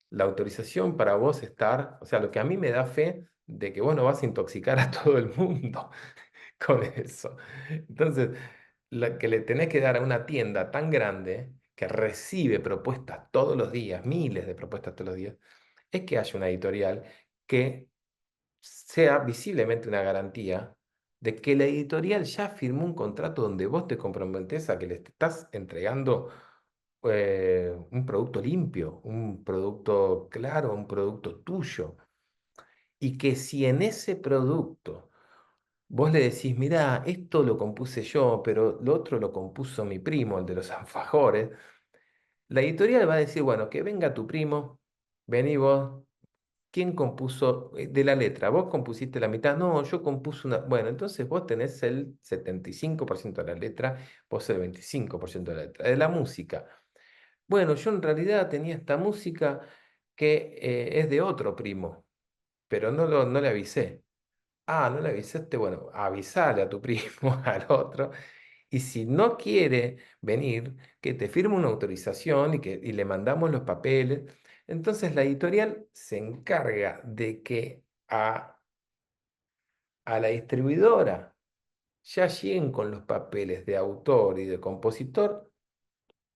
la autorización para vos estar, o sea, lo que a mí me da fe de que vos no vas a intoxicar a todo el mundo con eso. Entonces, la que le tenés que dar a una tienda tan grande que recibe propuestas todos los días, miles de propuestas todos los días, es que haya una editorial que sea visiblemente una garantía de que la editorial ya firmó un contrato donde vos te comprometés a que le estás entregando un producto limpio, un producto claro, un producto tuyo. Y que si en ese producto vos le decís, mirá, esto lo compuse yo, pero lo otro lo compuso mi primo, el de los alfajores, la editorial va a decir, bueno, que venga tu primo, vení vos. ¿Quién compuso de la letra? ¿Vos compusiste la mitad? No, yo compuse una. Bueno, entonces vos tenés el 75% de la letra, vos el 25% de la letra. De la música. Bueno, yo en realidad tenía esta música que es de otro primo, pero no le avisé. Ah, no le avisaste, bueno, avisale a tu primo, al otro. Y si no quiere venir, que te firme una autorización y le mandamos los papeles. Entonces la editorial se encarga de que a la distribuidora ya lleguen con los papeles de autor y de compositor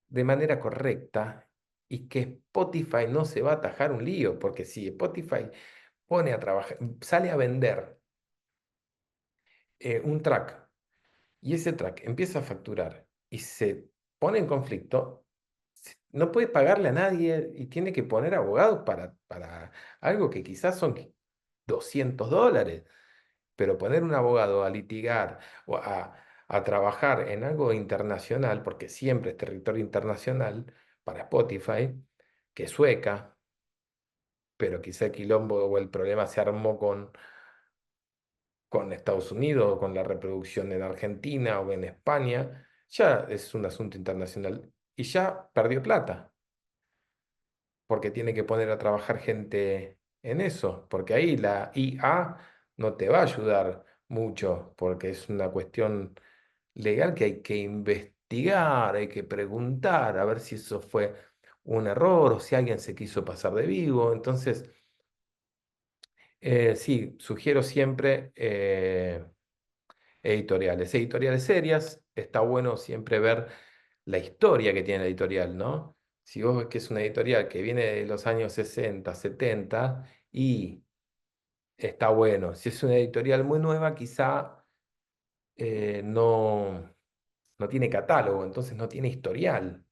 de manera correcta y que Spotify no se va a atajar un lío, porque si Spotify pone a trabajar, sale a vender un track y ese track empieza a facturar y se pone en conflicto, no puede pagarle a nadie y tiene que poner abogados para algo que quizás son $200, pero poner un abogado a litigar o a trabajar en algo internacional, porque siempre es territorio internacional para Spotify, que es sueca, pero quizá el quilombo o el problema se armó con Estados Unidos o con la reproducción en Argentina o en España, ya es un asunto internacional y ya perdió plata, porque tiene que poner a trabajar gente en eso, porque ahí la IA no te va a ayudar mucho, porque es una cuestión legal que hay que investigar, hay que preguntar a ver si eso fue un error o si alguien se quiso pasar de vivo. Entonces, sí, sugiero siempre editoriales serias. Está bueno siempre ver la historia que tiene la editorial, ¿no? Si vos ves que es una editorial que viene de los años 60, 70 y está bueno. Si es una editorial muy nueva, quizá no tiene catálogo, entonces no tiene historial.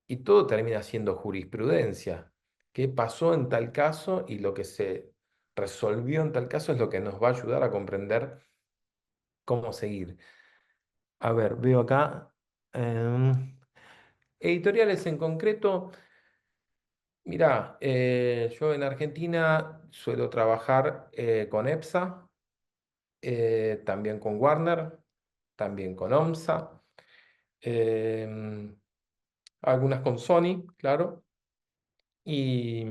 Y todo termina siendo jurisprudencia. ¿Qué pasó en tal caso? Y lo que se resolvió en tal caso es lo que nos va a ayudar a comprender cómo seguir. A ver, veo acá. Editoriales en concreto. Mirá, yo en Argentina suelo trabajar con EPSA, también con Warner, también con OMSA, em, algunas con Sony, claro. Y,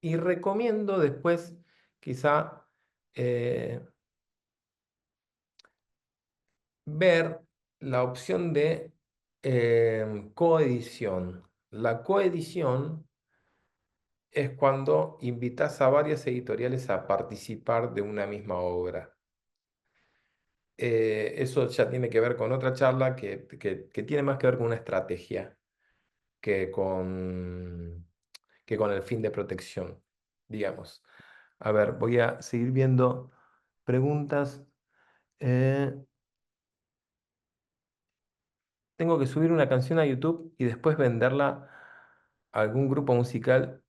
y recomiendo después quizá eh, ver la opción de coedición. La coedición es cuando invitas a varias editoriales a participar de una misma obra. Eso ya tiene que ver con otra charla que tiene más que ver con una estrategia que que con el fin de protección, digamos. A ver, voy a seguir viendo preguntas. Eh, Tengo que subir una canción a YouTube y después venderla a algún grupo musical.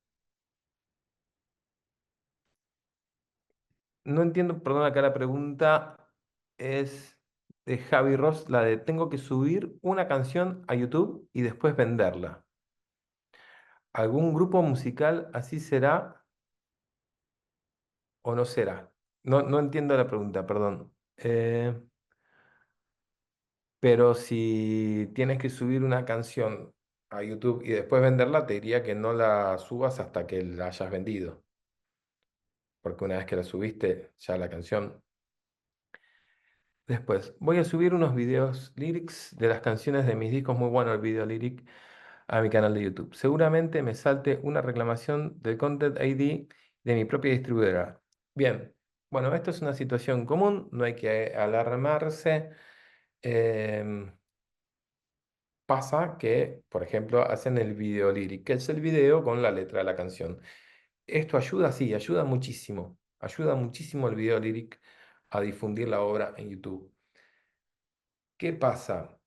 No entiendo, perdón, acá la pregunta es de Javi Ross, la de tengo que subir una canción a YouTube y después venderla. ¿Algún grupo musical así será o no será? No entiendo la pregunta, perdón. Pero si tienes que subir una canción a YouTube y después venderla, te diría que no la subas hasta que la hayas vendido. Porque una vez que la subiste, ya la canción. Después, voy a subir unos videos lyrics de las canciones de mis discos, muy bueno el video lyric, a mi canal de YouTube. Seguramente me salte una reclamación del Content ID de mi propia distribuidora. Bien, bueno, esto es una situación común, no hay que alarmarse. Em, Pasa que, por ejemplo, hacen el video lyric, que es el video con la letra de la canción. ¿Esto ayuda? Sí, ayuda muchísimo. Ayuda muchísimo el video lyric a difundir la obra en YouTube. ¿Qué pasa?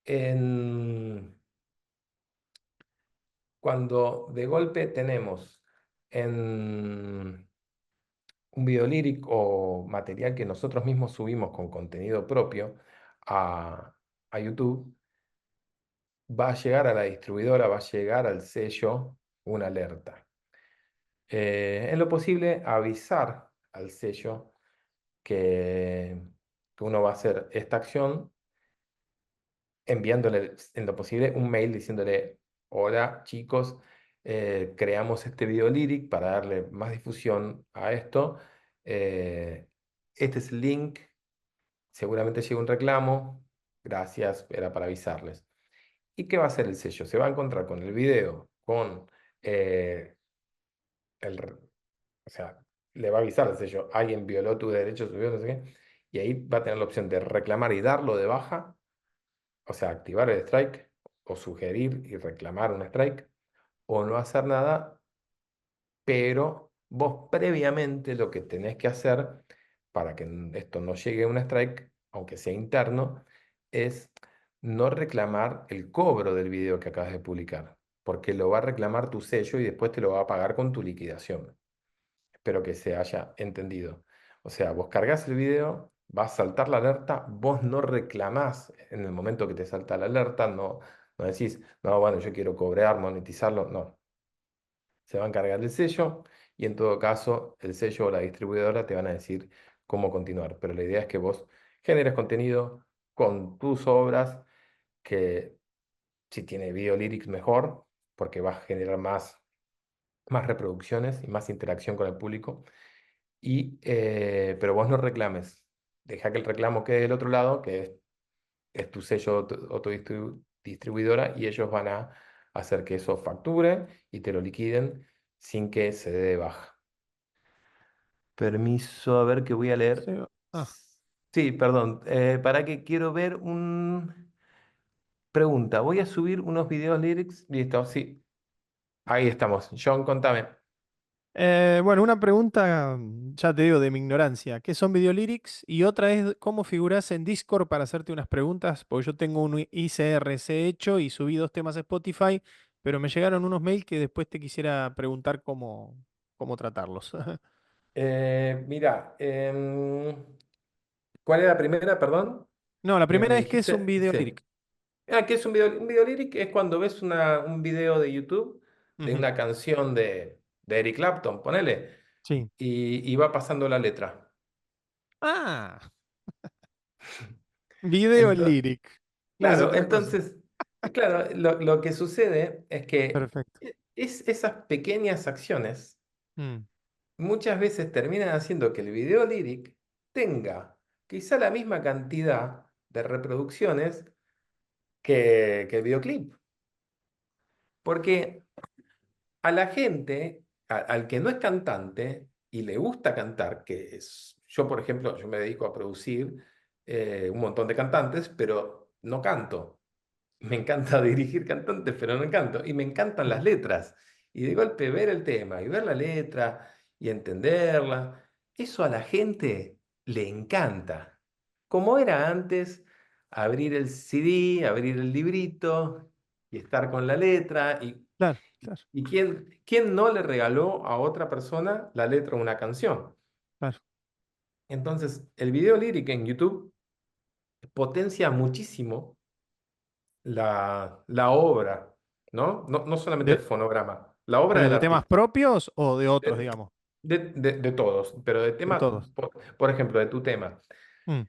En cuando de golpe tenemos en un video líric o material que nosotros mismos subimos con contenido propio a, a YouTube, va a llegar a la distribuidora, va a llegar al sello una alerta. En lo posible, avisar al sello que, que uno va a hacer esta acción, enviándole en lo posible un mail diciéndole, hola chicos, creamos este video lyric para darle más difusión a esto. eh, este es el link, seguramente llega un reclamo, gracias, era para avisarles. ¿Y qué va a hacer el sello? Se va a encontrar con el video, con eh, el, o sea, le va a avisar al sello, alguien violó tu derecho, subió, no sé qué, y ahí va a tener la opción de reclamar y darlo de baja, o sea, activar el strike, o sugerir y reclamar un strike, o no hacer nada, pero vos previamente lo que tenés que hacer para que esto no llegue a un strike, aunque sea interno, es no reclamar el cobro del video que acabas de publicar, porque lo va a reclamar tu sello y después te lo va a pagar con tu liquidación. Espero que se haya entendido. O sea, vos cargas el video, va a saltar la alerta, vos no reclamás en el momento que te salta la alerta, no decís, no, bueno, yo quiero cobrar, monetizarlo, no. Se va a encargar el sello y en todo caso el sello o la distribuidora te van a decir cómo continuar. Pero la idea es que vos generes contenido con tus obras, que si tiene video lyrics mejor, porque va a generar más reproducciones y más interacción con el público. Pero vos no reclames. Deja que el reclamo quede del otro lado, que es tu sello o tu distribuidora, y ellos van a hacer que eso facture y te lo liquiden sin que se dé de baja. Permiso, a ver que voy a Sí, leer. ah, Sí, perdón. Para que quiero ver un... Pregunta, voy a subir unos videos lyrics. Listo, sí. Ahí estamos. John, contame. bueno, una pregunta, ya te digo, de mi ignorancia. ¿Qué son videolyrics? Y otra es cómo figuras en Discord para hacerte unas preguntas, porque yo tengo un ICRC hecho y subí 2 temas a Spotify, pero me llegaron unos mails que después te quisiera preguntar cómo tratarlos. Mira, ¿cuál es la primera, perdón? No, la Me primera es que es un dijiste, video sí. lyric. ¿Qué es un video lyric? Es cuando ves un video de YouTube de Ujú. una canción de Eric Clapton, ponele, Sí. y va pasando la letra. Ah, video Ento- lyric. No es claro, otra cosa. entonces, claro, lo que sucede es que Perfecto. esas pequeñas acciones Mm, muchas veces terminan haciendo que el video lyric tenga quizá la misma cantidad de reproducciones que el videoclip. Porque a la gente, al que no es cantante y le gusta cantar, que es, yo por ejemplo, yo me dedico a producir un montón de cantantes, pero no canto. Me encanta dirigir cantantes, pero no canto. Y me encantan las mm, letras. Y de golpe ver el tema y ver la letra y entenderla, eso a la gente le encanta. Como era antes, abrir el CD, abrir el librito y estar con la letra. claro, claro, ¿Y quién no le regaló a otra persona la letra de una canción? claro. Entonces, el video lírico en YouTube potencia muchísimo la obra, ¿no? No solamente el De- fonograma, la obra ¿Pero del de temas artista, propios o de otros, de, digamos? de todos, pero de De temas, todos. por ejemplo, de tu tema. Mm,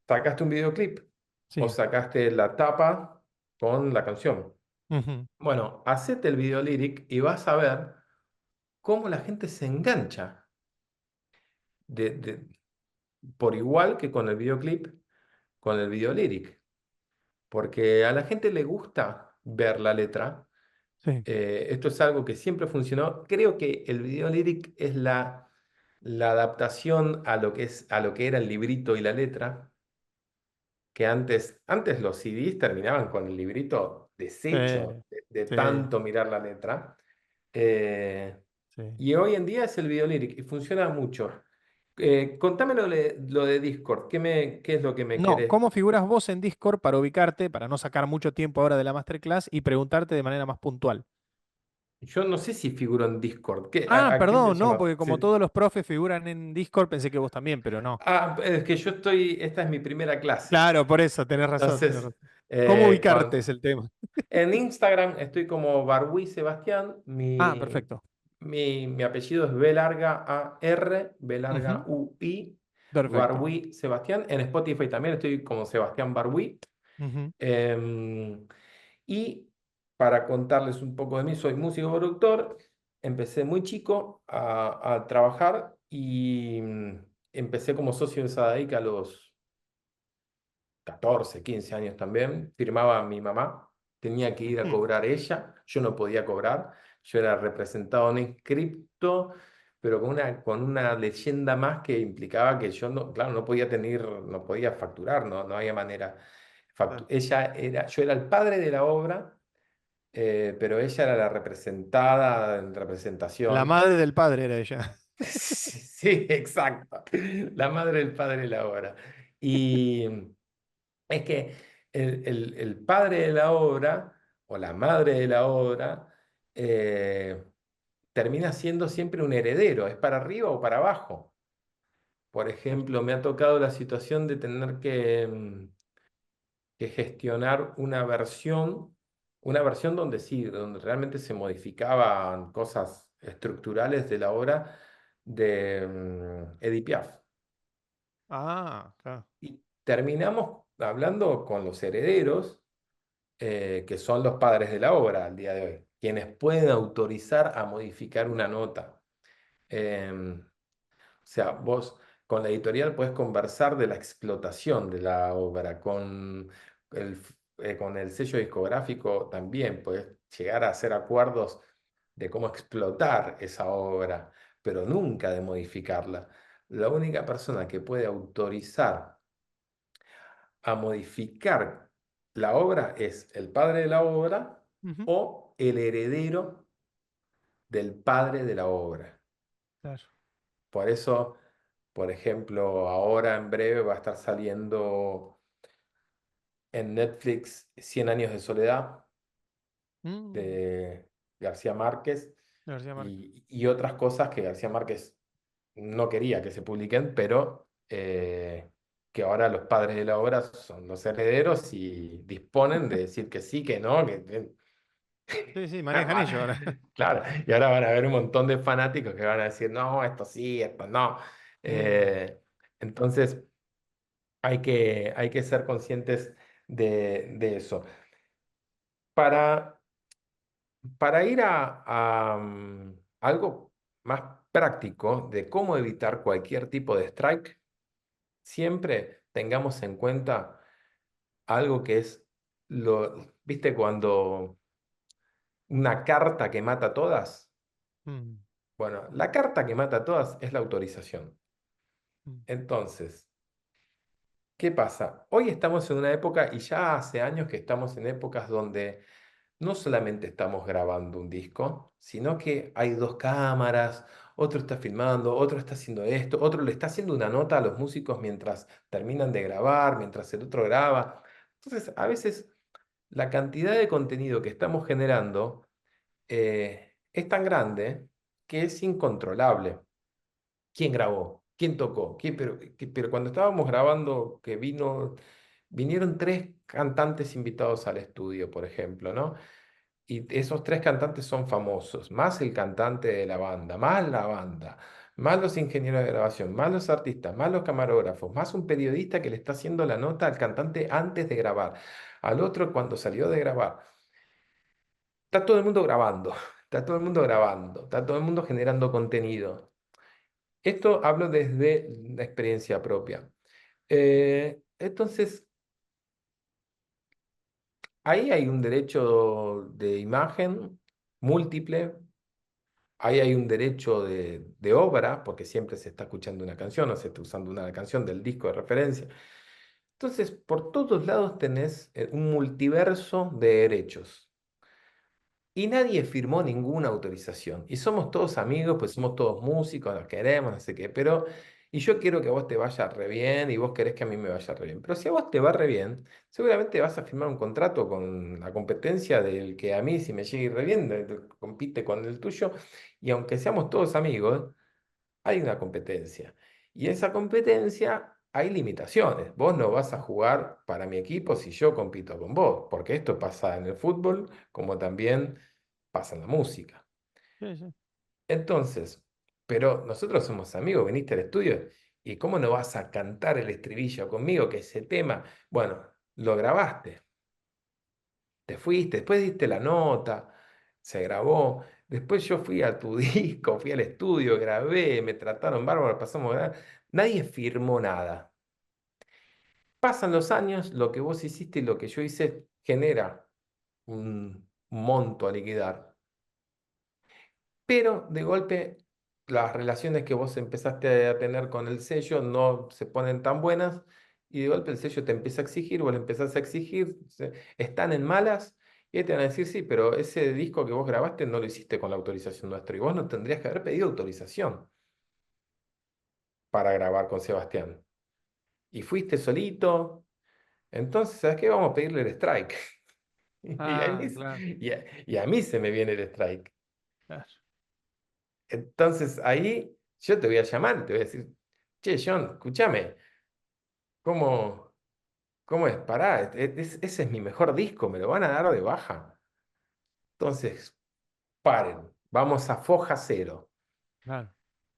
Sacaste un videoclip o sí. sacaste la tapa con la canción. Ujú, Bueno, hacete el video lyric y vas a ver cómo la gente se engancha de, de- por igual que con el videoclip, con el video lyric, porque a la gente le gusta ver la letra. sí. Esto es algo que siempre funcionó. Creo que el video lyric es la adaptación a lo que a lo que era el librito y la letra, que antes los CDs terminaban con el librito deshecho de Sí, tanto mirar la letra. Eh, sí. y hoy en día es el video lyric y funciona mucho. Contame lo de Discord. ¿Qué es lo que me No, querés? ¿cómo figuras vos en Discord para ubicarte, para no sacar mucho tiempo ahora de la masterclass y preguntarte de manera más puntual? Yo no sé si figuro en Discord. Ah, A qué le perdón, no, llamas? porque como todos los profes figuran en Discord, pensé que vos también, pero no. Ah, es que yo estoy, esta es mi primera clase. Claro, por eso, tenés razón, tenés Entonces, razón. ¿Cómo ubicarte cuando, es el tema? en Instagram estoy como Barwi Sebastián. Ah, perfecto. Mi apellido es B larga A R, B larga Ujú, U I, perfecto. Barwi Sebastián. En Spotify también estoy como Sebastián Barwi. Ujú, Em, y para contarles un poco de mí, soy músico productor. Empecé muy chico a trabajar y empecé como socio de Sadaic a los 14, 15 años también. Firmaba mi mamá, tenía que ir a ujú. cobrar ella, yo no podía cobrar, yo era representado no inscripto, pero con una leyenda más que implicaba que yo no, claro, no podía tener, no podía facturar, no había manera. Claro. Ella era, yo era el padre de la obra, pero ella era la representada en La representación. madre del padre era ella. Sí, exacto. La madre del padre de la obra. Y es que el padre de la obra o la madre de la obra eh, termina siendo siempre un heredero, es para arriba o para abajo. Por Claro. ejemplo, me ha tocado la situación de tener que gestionar una versión donde sí, donde realmente se modificaban cosas estructurales de la obra de Edith Piaf. Ah, claro. Y terminamos hablando con los herederos, que son los padres de la obra al día de hoy, quienes pueden autorizar a modificar una nota. O sea, vos con la editorial puedes conversar de la explotación de la obra, con el sello discográfico también puedes llegar a hacer acuerdos de cómo explotar esa obra, pero nunca de modificarla. La única persona que puede autorizar a modificar la obra es el padre de la obra Ujú, o el heredero del padre de la obra. claro. Por eso, por ejemplo, ahora en breve va a estar saliendo en Netflix Cien años de soledad Mm, de García Márquez García Márquez. y otras cosas que García Márquez no quería que se publiquen, pero que ahora los padres de la obra son los herederos y disponen de decir que sí, que no, que... Sí, sí, manejan ellos ahora. Claro, y ahora van a haber un montón de fanáticos que van a decir, no, esto sí, esto no. Mm, Eh, entonces, hay que ser conscientes de eso. Para, para ir a algo más práctico de cómo evitar cualquier tipo de strike, siempre tengamos en cuenta algo que es ¿viste cuando una carta que mata a todas? mm, Bueno, la carta que mata a todas es la autorización. mm, Entonces, ¿qué pasa? Hoy estamos en una época, y ya hace años que estamos en épocas donde no solamente estamos grabando un disco, sino que hay dos cámaras, otro está filmando, otro está haciendo esto, otro le está haciendo una nota a los músicos mientras terminan de grabar, mientras el otro graba. Entonces, a veces la cantidad de contenido que estamos generando es tan grande que es incontrolable. ¿Quién grabó? ¿Quién tocó? Pero cuando estábamos grabando, vinieron tres cantantes invitados al estudio, por ejemplo, ¿no? Y esos tres cantantes son famosos, más el cantante de la banda, más los ingenieros de grabación, más los artistas, más los camarógrafos, más un periodista que le está haciendo la nota al cantante antes de grabar, al otro cuando salió de grabar. Está todo el mundo grabando, está todo el mundo grabando, está todo el mundo generando contenido. Esto hablo desde la experiencia propia. Entonces, ahí hay un derecho de imagen múltiple. Ahí hay un derecho de obra, porque siempre se está escuchando una canción o se está usando una canción del disco de referencia. Entonces, por todos lados tenés un multiverso de derechos. Y nadie firmó ninguna autorización. Y somos todos amigos, pues somos todos músicos, nos queremos, no sé qué. Pero Y yo quiero que a vos te vaya re bien y vos querés que a mí me vaya re bien. Pero si a vos te va re bien, seguramente vas a firmar un contrato con la competencia del que a mí, si me llega a ir re bien, compite con el tuyo. Y aunque seamos todos amigos, hay una competencia. Y esa competencia hay limitaciones. Vos no vas a jugar para mi equipo si yo compito con vos, porque esto pasa en el fútbol como también pasa en la música. Sí, sí. Entonces, pero nosotros somos amigos, viniste al estudio y ¿cómo no vas a cantar el estribillo conmigo, que ese tema, bueno, lo grabaste, te fuiste, después diste la nota, se grabó, después yo fui a tu disco, fui al estudio, grabé, me trataron bárbaro, pasamos, nadie firmó nada. Pasan los años, lo que vos hiciste y lo que yo hice genera un monto a liquidar. Pero de golpe las relaciones que vos empezaste a tener con el sello no se ponen tan buenas y de golpe el sello te empieza a exigir, vos le empezás a exigir, están en malas y ahí te van a decir, sí, pero ese disco que vos grabaste no lo hiciste con la autorización nuestra y vos no tendrías que haber pedido autorización para grabar con Sebastián. Y fuiste solito, entonces, ¿sabes qué? Vamos a pedirle el strike. Y a mí, Ah, claro, y a mí se me viene el strike. claro, Entonces ahí yo te voy a llamar, y te voy a decir, che, John, escúchame, ¿cómo, cómo es? Pará, ese es mi mejor disco, me lo van a dar de baja. Entonces, paren, vamos a foja cero. claro.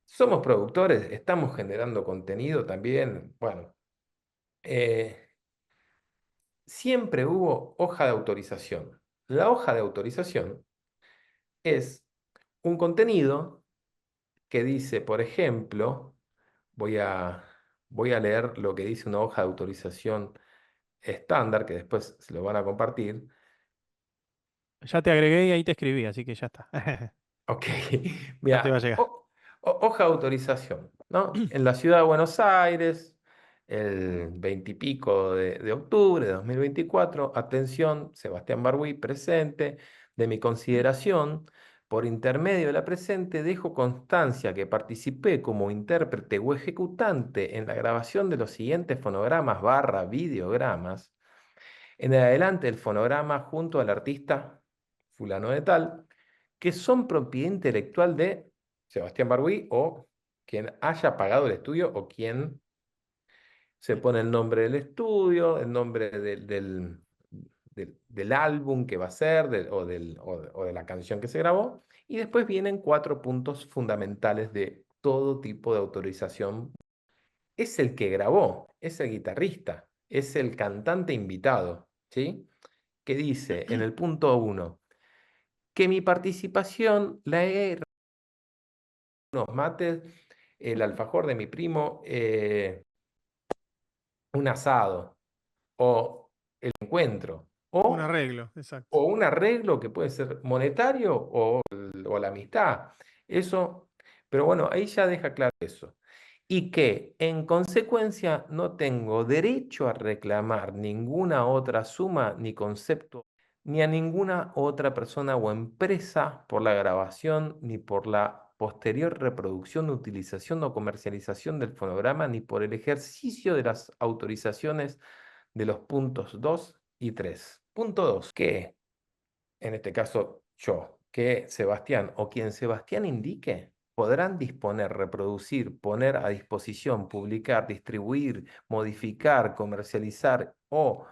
Somos productores, estamos generando contenido también. Bueno, eh, siempre hubo hoja de autorización. La hoja de autorización es un contenido que dice, por ejemplo, voy a, voy a leer lo que dice una hoja de autorización estándar, que después se lo van a compartir. Ya te agregué y ahí te escribí, así que ya está. Ok, Ya te va a mira, llegar. hoja de autorización, ¿no? En la ciudad de Buenos Aires, el 20 y pico de octubre de 2024, atención, Sebastián Barbuí presente, de mi consideración, por intermedio de la presente, dejo constancia que participé como intérprete o ejecutante en la grabación de los siguientes fonogramas barra videogramas. En adelante el fonograma junto al artista fulano de tal, que son propiedad intelectual de Sebastián Barbuí o quien haya pagado el estudio o quien se pone el nombre del estudio, el nombre del álbum que va a ser o de la canción que se grabó. Y después vienen cuatro puntos fundamentales de todo tipo de autorización. Es el que grabó, es el guitarrista, es el cantante invitado, ¿sí? Que dice en el punto uno que mi participación la he unos mates, el alfajor de mi primo, un asado o el encuentro Un o, arreglo, exacto. o un arreglo que puede ser monetario o la amistad. Eso, pero bueno, ahí ya deja claro eso. Y que en consecuencia no tengo derecho a reclamar ninguna otra suma ni concepto ni a ninguna otra persona o empresa por la grabación, ni por la posterior reproducción, utilización o comercialización del fonograma, ni por el ejercicio de las autorizaciones de los puntos 2 y 3. Punto 2, que en este caso yo, que Sebastián o quien Sebastián indique, podrán disponer, reproducir, poner a disposición, publicar, distribuir, modificar, comercializar o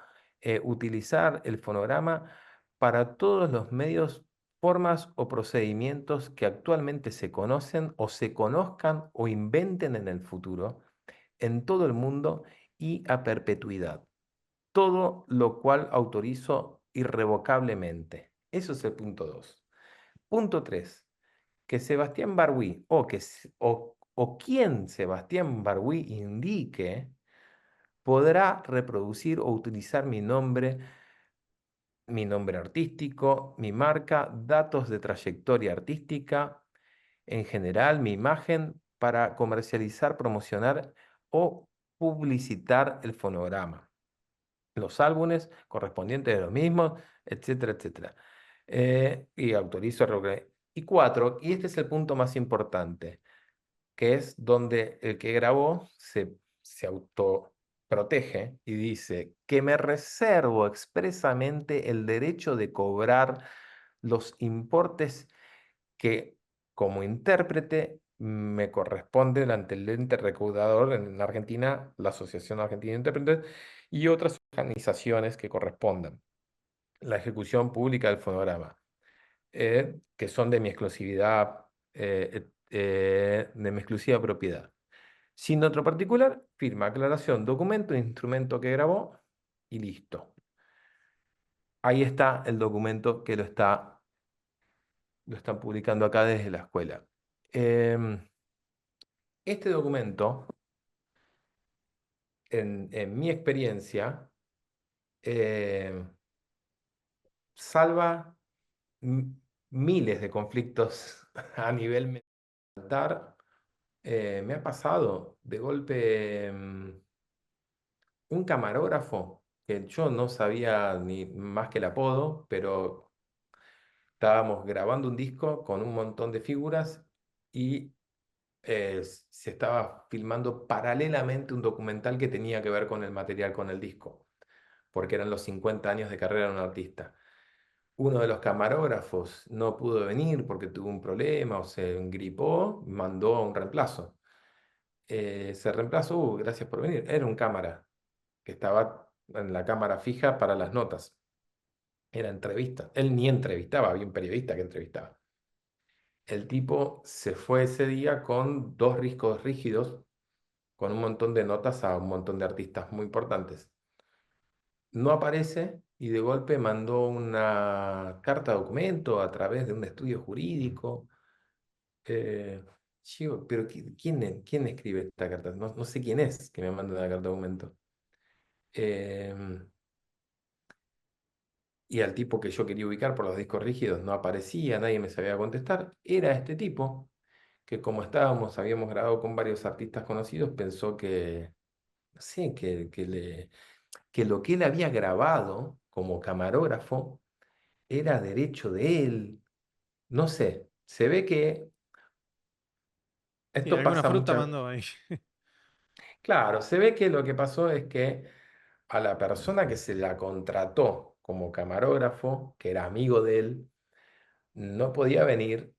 utilizar el fonograma para todos los medios, formas o procedimientos que actualmente se conocen o se conozcan o inventen en el futuro, en todo el mundo y a perpetuidad, todo lo cual autorizo irrevocablemente. Eso es el punto 2. Punto 3. Que Sebastián Barbuí o quien Sebastián Barbuí indique podrá reproducir o utilizar mi nombre artístico, mi marca, datos de trayectoria artística, en general mi imagen para comercializar, promocionar o publicitar el fonograma, los álbumes correspondientes de los mismos, etcétera, etcétera. Y autorizo. Y cuatro, y este es el punto más importante, que es donde el que grabó se autoprotege y dice que me reservo expresamente el derecho de cobrar los importes que como intérprete me corresponde ante el ente recaudador en Argentina, la Asociación Argentina de Intérpretes y otras organizaciones que correspondan. La ejecución pública del fonograma, que son de mi exclusividad, de mi exclusiva propiedad. Sin otro particular, firma, aclaración, documento, instrumento que grabó y listo. Ahí está el documento que lo están publicando acá desde la escuela. Em, este documento, en mi experiencia, em, salva m- miles de conflictos a nivel militar. Me ha pasado de golpe un camarógrafo que yo no sabía ni más que el apodo, pero estábamos grabando un disco con un montón de figuras y se estaba filmando paralelamente un documental que tenía que ver con el material, con el disco, porque eran los 50 años de carrera de un artista. Uno de los camarógrafos no pudo venir porque tuvo un problema o se engripó, mandó a un reemplazo. Ese reemplazo, gracias por venir, era un cámara que estaba en la cámara fija para las notas. Era entrevista. Él ni entrevistaba, había un periodista que entrevistaba. El tipo se fue ese día con dos discos rígidos, con un montón de notas a un montón de artistas muy importantes. No aparece y de golpe mandó una carta documento a través de un estudio jurídico. Eh, Digo, pero ¿quién escribe esta carta? No, no sé quién es que me manda una carta documento. Em, y al tipo que yo quería ubicar por los discos rígidos no aparecía, nadie me sabía contestar. Era este tipo que como habíamos grabado con varios artistas conocidos, pensó que, no sé, que lo que él había grabado como camarógrafo era derecho de él. No sé, se ve que Sí, esto alguna pasa fruta muchas. mandó ahí. Claro, se ve que lo que pasó es que a la persona que se la contrató como camarógrafo, que era amigo de él, no podía venir.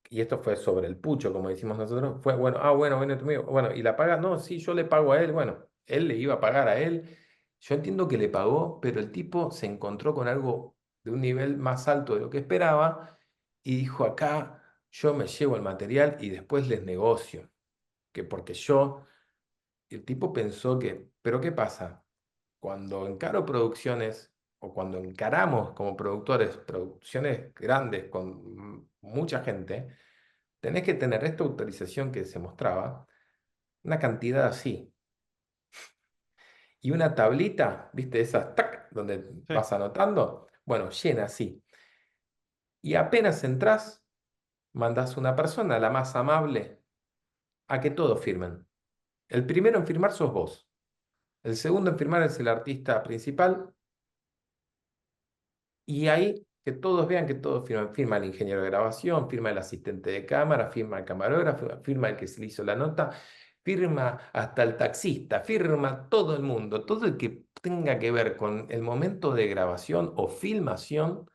Y esto fue sobre el pucho, como decimos nosotros, fue, bueno, bueno, viene tu amigo, bueno, ¿y la paga? No, sí, yo le pago a él, bueno, él le iba a pagar a él, yo entiendo que le pagó, pero el tipo se encontró con algo de un nivel más alto de lo que esperaba y dijo, acá yo me llevo el material y después les negocio, que porque el tipo pensó que, pero ¿qué pasa? Cuando encaro producciones o cuando encaramos como productores producciones grandes con mucha gente, tenés que tener esta autorización que se mostraba, una cantidad así, y una tablita, ¿viste? Esas, tac, donde Sí. vas anotando, bueno, llena así. Y apenas entras, mandás una persona, la más amable, a que todos firmen. El primero en firmar sos vos. El segundo en firmar es el artista principal. Y ahí que todos vean que todos firman. Firma el ingeniero de grabación, firma el asistente de cámara, firma el camarógrafo, firma el que se le hizo la nota, firma hasta el taxista, firma todo el mundo, todo el que tenga que ver con el momento de grabación o filmación,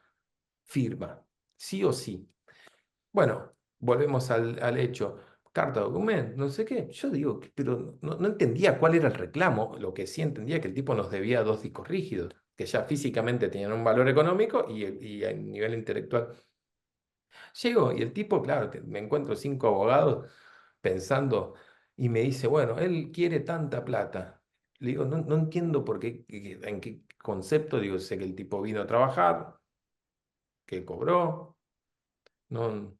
firma, sí o sí. Bueno, volvemos al hecho. Carta documento, no sé qué. Yo digo, pero no entendía cuál era el reclamo. Lo que sí entendía que el tipo nos debía dos discos rígidos, que ya físicamente tenían un valor económico y a nivel intelectual. Llego y el tipo, claro, me encuentro cinco abogados pensando y me dice, bueno, él quiere tanta plata. Le digo, no entiendo por qué, en qué concepto. Digo, sé que el tipo vino a trabajar, que cobró. No.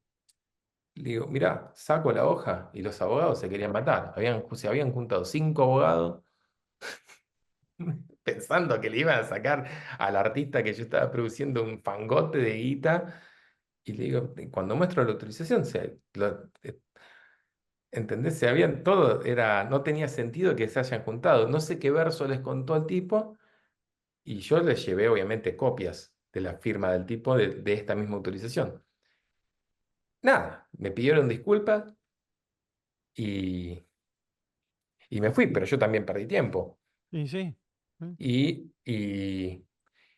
Le digo, mirá, saco la hoja y los abogados se querían matar. Se habían juntado cinco abogados pensando que le iban a sacar al artista que yo estaba produciendo un fangote de guita. Y le digo, cuando muestro la autorización, ¿entendés? Se habían todo, no tenía sentido que se hayan juntado. No sé qué verso les contó el tipo y yo les llevé obviamente copias de la firma del tipo de esta misma autorización. Nada, me pidieron disculpas. y, y me fui, pero yo también perdí tiempo. Y sí. ¿Eh? Y, y,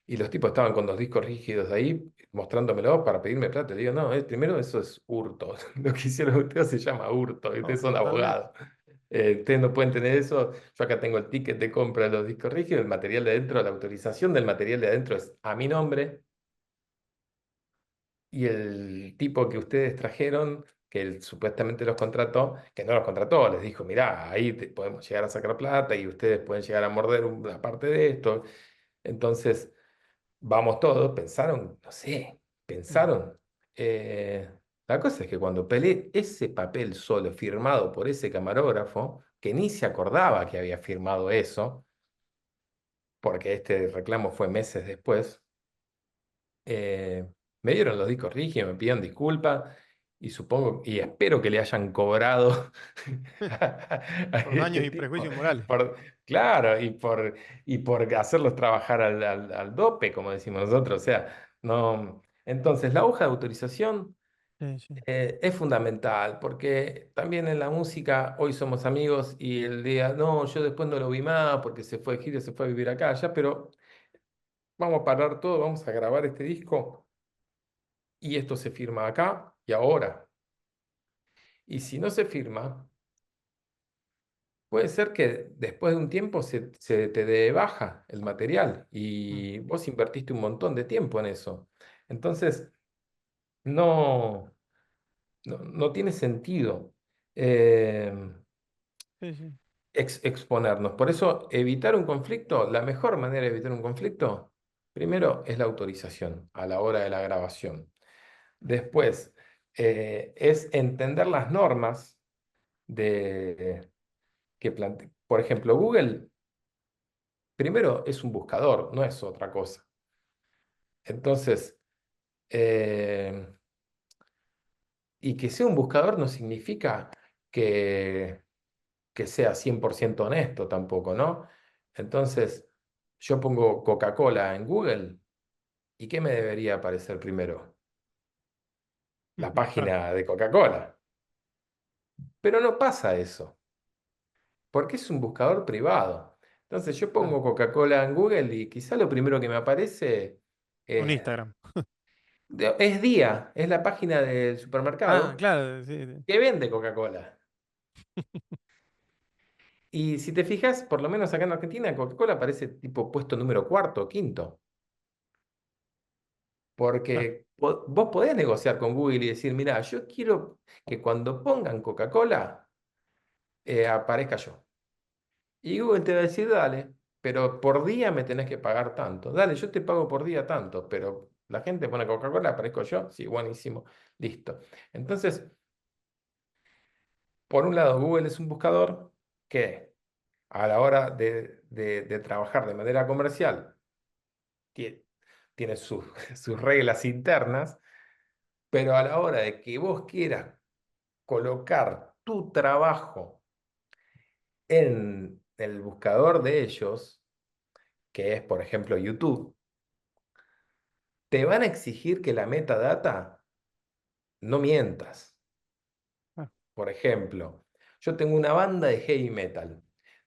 y los tipos estaban con los discos rígidos ahí, mostrándomelo para pedirme plata. Le digo, no, primero eso es hurto. Lo que hicieron ustedes se llama hurto, y ustedes son Totalmente. abogados. Ustedes no pueden tener eso. Yo acá tengo el ticket de compra de los discos rígidos, el material de adentro, la autorización del material de adentro es a mi nombre. Y el tipo que ustedes trajeron, que él supuestamente los contrató, que no los contrató, les dijo, mirá, ahí podemos llegar a sacar plata y ustedes pueden llegar a morder una parte de esto. Entonces, vamos todos, pensaron, no sé, Mm, pensaron. eh, la cosa es que cuando peleé ese papel solo firmado por ese camarógrafo, que ni se acordaba que había firmado eso, porque este reclamo fue meses después, eh, me dieron los discos rígidos, me pidieron disculpas y supongo y espero que le hayan cobrado a por este daños y tipo prejuicios morales. por, claro, y por hacerlos trabajar al dope, como decimos nosotros. O sea, no. Entonces, la hoja de autorización Sí, sí. es fundamental porque también en la música hoy somos amigos y el día, no, yo después no lo vi más porque se fue de gira, se fue a vivir acá, ya, pero vamos a parar todo, vamos a grabar este disco y esto se firma acá y ahora. Y si no se firma, puede ser que después de un tiempo se te dé baja el material Mm, y vos invertiste un montón de tiempo en eso. Entonces, no, no tiene sentido eh, sí, sí. exponernos. Por eso, evitar un conflicto, la mejor manera de evitar un conflicto, primero es la autorización a la hora de la grabación. Después, es entender las normas de, por ejemplo, Google, primero es un buscador, no es otra cosa. Entonces, eh, y que sea un buscador no significa que, que sea 100% honesto tampoco, ¿no? Entonces, yo pongo Coca-Cola en Google, ¿y qué me debería aparecer primero? La Claro. página de Coca-Cola. Pero no pasa eso, porque es un buscador privado. Entonces, yo Claro. pongo Coca-Cola en Google y quizá lo primero que me aparece Un es Instagram. Es Día, es la página del Ah, supermercado claro, sí, sí. que vende Coca-Cola. Y si te fijas, por lo menos acá en Argentina, Coca-Cola aparece tipo puesto número cuarto o quinto. Claro. Porque vos podés negociar con Google y decir, mira, yo quiero que cuando pongan Coca-Cola aparezca yo. Y Google te va a decir, dale, pero por día me tenés que pagar tanto. Dale, yo te pago por día tanto, pero la gente pone Coca-Cola, aparezco yo. Sí, buenísimo, listo. Entonces, por un lado, Google es un buscador que a la hora de trabajar de manera comercial, tie- tiene sus, sus reglas internas, pero a la hora de que vos quieras colocar tu trabajo en el buscador de ellos, que es, por ejemplo, YouTube, te van a exigir que la metadata no mientas. Claro. Por ejemplo, yo tengo una banda de heavy metal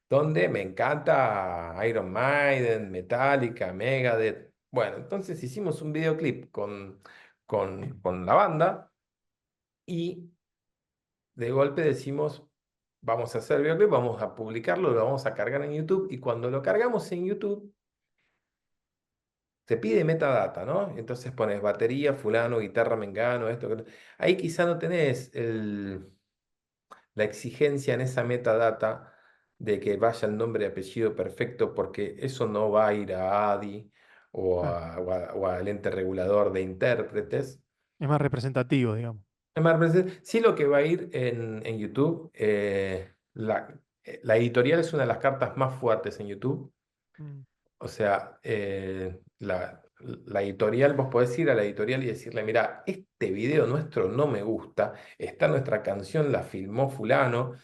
donde me encanta Iron Maiden, Metallica, Megadeth. Bueno, entonces hicimos un videoclip con la banda y de golpe decimos, vamos a hacer el videoclip, vamos a publicarlo, lo vamos a cargar en YouTube y cuando lo cargamos en YouTube te pide metadata, ¿no? Entonces pones batería, fulano, guitarra, mengano, esto. Ahí quizá no tenés la exigencia en esa metadata de que vaya el nombre y apellido perfecto, porque eso no va a ir a ADI Claro. o al ente regulador de intérpretes. Es más representativo, digamos. Es más, sí lo que va a ir en YouTube, la editorial es una de las cartas más fuertes en YouTube. Mm, O sea, la editorial, vos podés ir a la editorial y decirle, mira, este video nuestro no me gusta, está nuestra canción, la filmó fulano,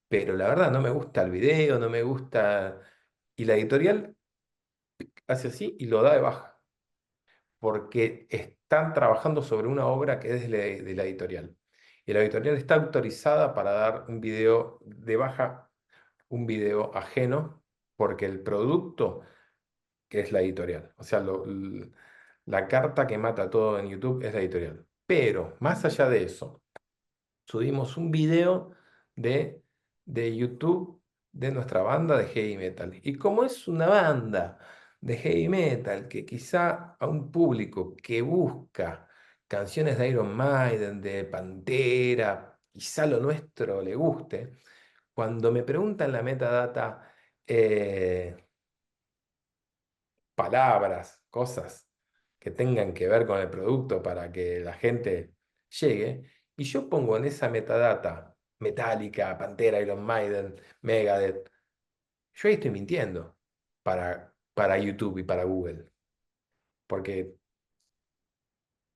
pero la verdad no me gusta el video, no me gusta. Y la editorial hace así y lo da de baja, porque están trabajando sobre una obra que es de la editorial. Y la editorial está autorizada para dar un video de baja, un video ajeno, porque el producto que es la editorial. O sea, la carta que mata todo en YouTube es la editorial. Pero más allá de eso, subimos un video de, de YouTube de nuestra banda de heavy metal. Y como es una banda de heavy metal que quizá a un público que busca canciones de Iron Maiden, de Pantera, quizá lo nuestro le guste, cuando me preguntan la metadata, eh, palabras, cosas que tengan que ver con el producto para que la gente llegue, y yo pongo en esa metadata Metallica, Pantera, Iron Maiden, Megadeth, yo ahí estoy mintiendo para YouTube y para Google, porque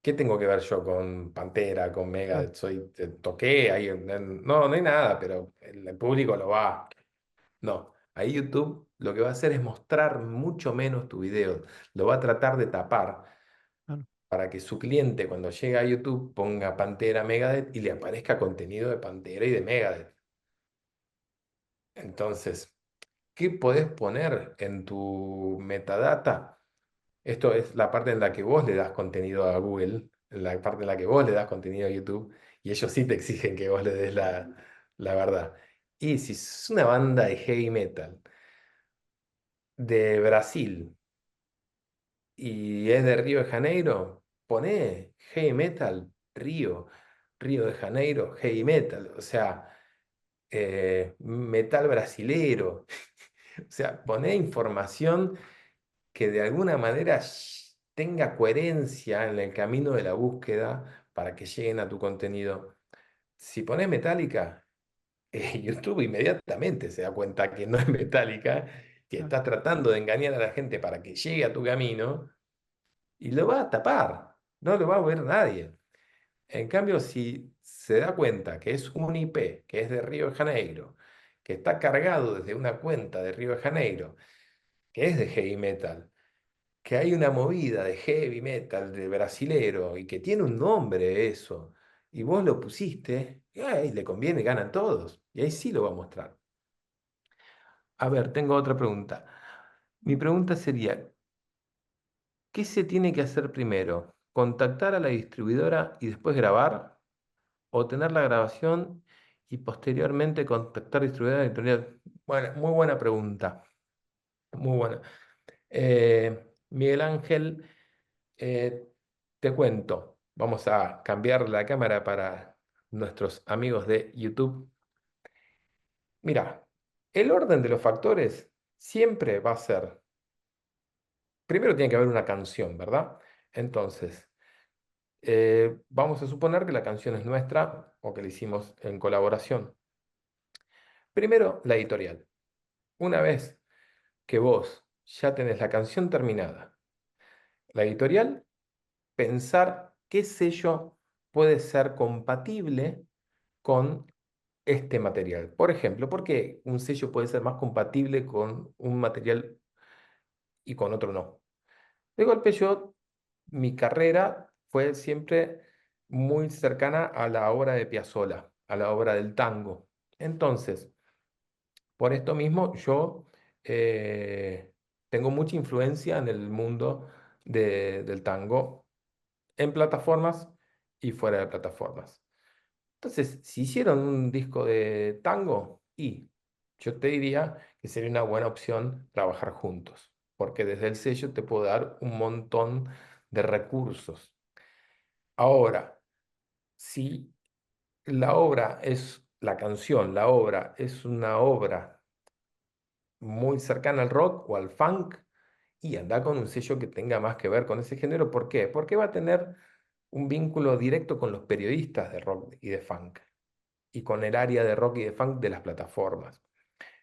¿qué tengo que ver yo con Pantera, con Claro, Megadeth? Toqué ahí, no, no hay nada, pero el público lo va. No, ahí YouTube lo que va a hacer es mostrar mucho menos tu video, lo va a tratar de tapar claro. para que su cliente cuando llegue a YouTube ponga Pantera Megadeth y le aparezca contenido de Pantera y de Megadeth. Entonces, ¿qué podés poner en tu metadata? Esto es la parte en la que vos le das contenido a Google, la parte en la que vos le das contenido a YouTube, y ellos sí te exigen que vos le des la verdad. Y si es una banda de heavy metal de Brasil, y es de Río de Janeiro, poné heavy metal, Río de Janeiro, heavy metal, o sea, metal brasilero, o sea, poné información que de alguna manera tenga coherencia en el camino de la búsqueda para que lleguen a tu contenido. Si pones Metallica, YouTube inmediatamente se da cuenta que no es Metallica, que Claro. estás tratando de engañar a la gente para que llegue a tu camino y lo va a tapar, no lo va a ver nadie. En cambio, si se da cuenta que es un IP, que es de Río de Janeiro, que está cargado desde una cuenta de Río de Janeiro, que es de heavy metal, que hay una movida de heavy metal de brasilero y que tiene un nombre eso, y vos lo pusiste, y ahí le conviene, ganan todos, y ahí sí lo va a mostrar. A ver, tengo otra pregunta. Mi pregunta sería, ¿qué se tiene que hacer primero? ¿Contactar a la distribuidora y después grabar? ¿O tener la grabación y posteriormente contactar distribuidora editorial? Bueno, muy buena pregunta. Muy buena. Miguel Ángel, eh, te cuento. Vamos a cambiar la cámara para nuestros amigos de YouTube. Mira, el orden de los factores siempre va a ser, primero tiene que haber una canción, ¿verdad? Entonces, vamos a suponer que la canción es nuestra o que la hicimos en colaboración. Primero, la editorial. Una vez que vos ya tenés la canción terminada, la editorial, pensar qué sello puede ser compatible con este material. Por ejemplo, ¿por qué un sello puede ser más compatible con un material y con otro no? De golpe yo, mi carrera fue siempre muy cercana a la obra de Piazzolla, a la obra del tango. Entonces, por esto mismo, yo eh, tengo mucha influencia en el mundo del tango, en plataformas y fuera de plataformas. Entonces, si hicieron un disco de tango, y yo te diría que sería una buena opción trabajar juntos, porque desde el sello te puedo dar un montón de recursos. Ahora, si la obra es la canción, la obra es una obra muy cercana al rock o al funk, y anda con un sello que tenga más que ver con ese género. ¿Por qué? Porque va a tener un vínculo directo con los periodistas de rock y de funk y con el área de rock y de funk de las plataformas.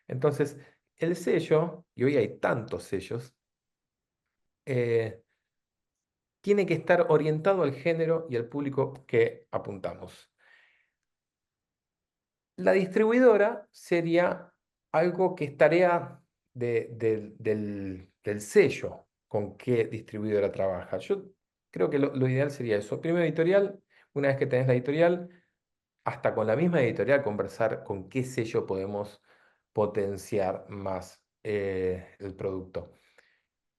Entonces, el sello, y hoy hay tantos sellos, eh, tiene que estar orientado al género y al público que apuntamos. La distribuidora sería algo que es tarea del sello con qué distribuidora trabaja. Yo creo que lo ideal sería eso. Primero editorial, una vez que tenés la editorial, hasta con la misma editorial conversar con qué sello podemos potenciar más el producto.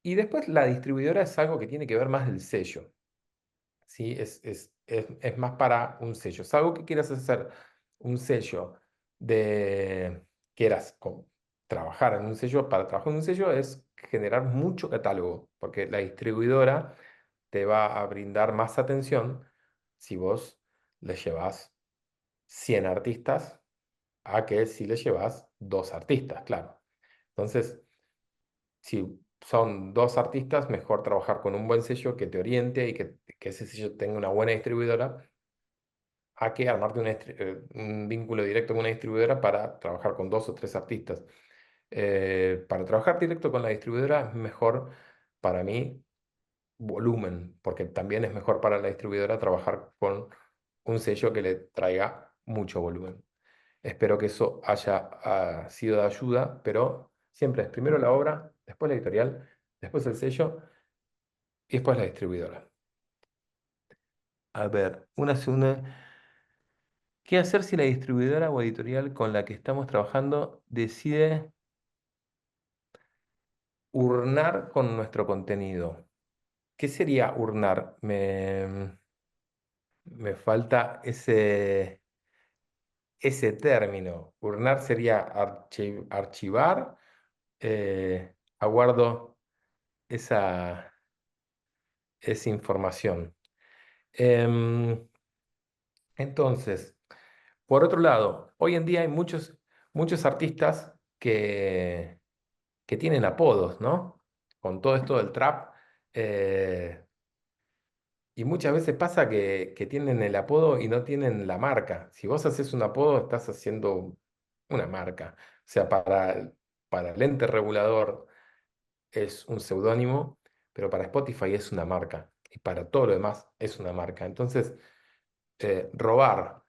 Y después la distribuidora es algo que tiene que ver más del sello. ¿Sí? Es más para un sello. Es algo que quieras hacer un sello de, quieras trabajar en un sello, para trabajar en un sello es generar mucho catálogo, porque la distribuidora te va a brindar más atención si vos le llevas 100 artistas a que si le llevas dos artistas, claro. Entonces, si son dos artistas, mejor trabajar con un buen sello que te oriente y que ese sello tenga una buena distribuidora, a que armarte un vínculo directo con una distribuidora para trabajar con dos o tres artistas. Para trabajar directo con la distribuidora es mejor para mí volumen, porque también es mejor para la distribuidora trabajar con un sello que le traiga mucho volumen. Espero que eso haya sido de ayuda, pero siempre es primero la obra, después la editorial, después el sello y después la distribuidora. A ver, una segunda. ¿Qué hacer si la distribuidora o editorial con la que estamos trabajando decide urnar con nuestro contenido? ¿Qué sería urnar? Me falta ese término. Urnar sería archivar. Aguardo esa, esa información. Em, entonces, por otro lado, hoy en día hay muchos artistas que tienen apodos, ¿no? Con todo esto del trap. eh, y muchas veces pasa que tienen el apodo y no tienen la marca. Si vos haces un apodo, estás haciendo una marca. O sea, para el ente regulador es un seudónimo, pero para Spotify es una marca. Y para todo lo demás es una marca. Entonces, robar,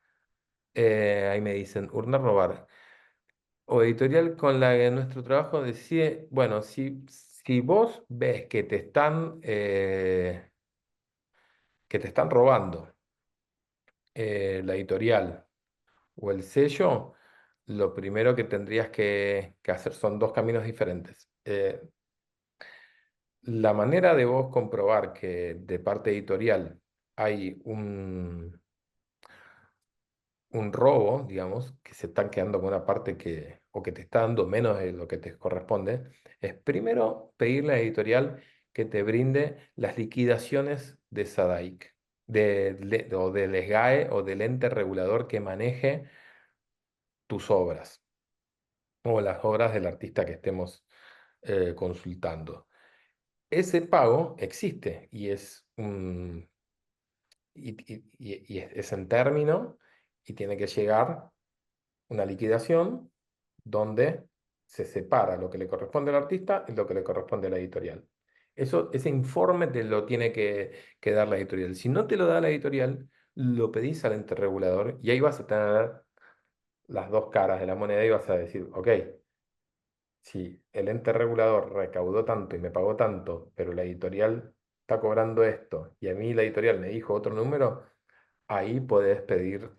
ahí me dicen, urnar, robar. O editorial con la que nuestro trabajo decide, bueno, si vos ves que te están robando la editorial o el sello, lo primero que tendrías que hacer son dos caminos diferentes. La manera de vos comprobar que de parte editorial hay un robo, digamos, que se están quedando con una parte o que te está dando menos de lo que te corresponde, es primero pedirle a la editorial que te brinde las liquidaciones de SADAIC, o del SGAE o del ente regulador que maneje tus obras o las obras del artista que estemos consultando. Ese pago existe y es en término y tiene que llegar una liquidación donde se separa lo que le corresponde al artista y lo que le corresponde a la editorial. Ese informe te lo tiene que dar la editorial. Si no te lo da la editorial, lo pedís al ente regulador y ahí vas a tener las dos caras de la moneda y vas a decir, ok, si el ente regulador recaudó tanto y me pagó tanto, pero la editorial está cobrando esto y a mí la editorial me dijo otro número, ahí podés pedir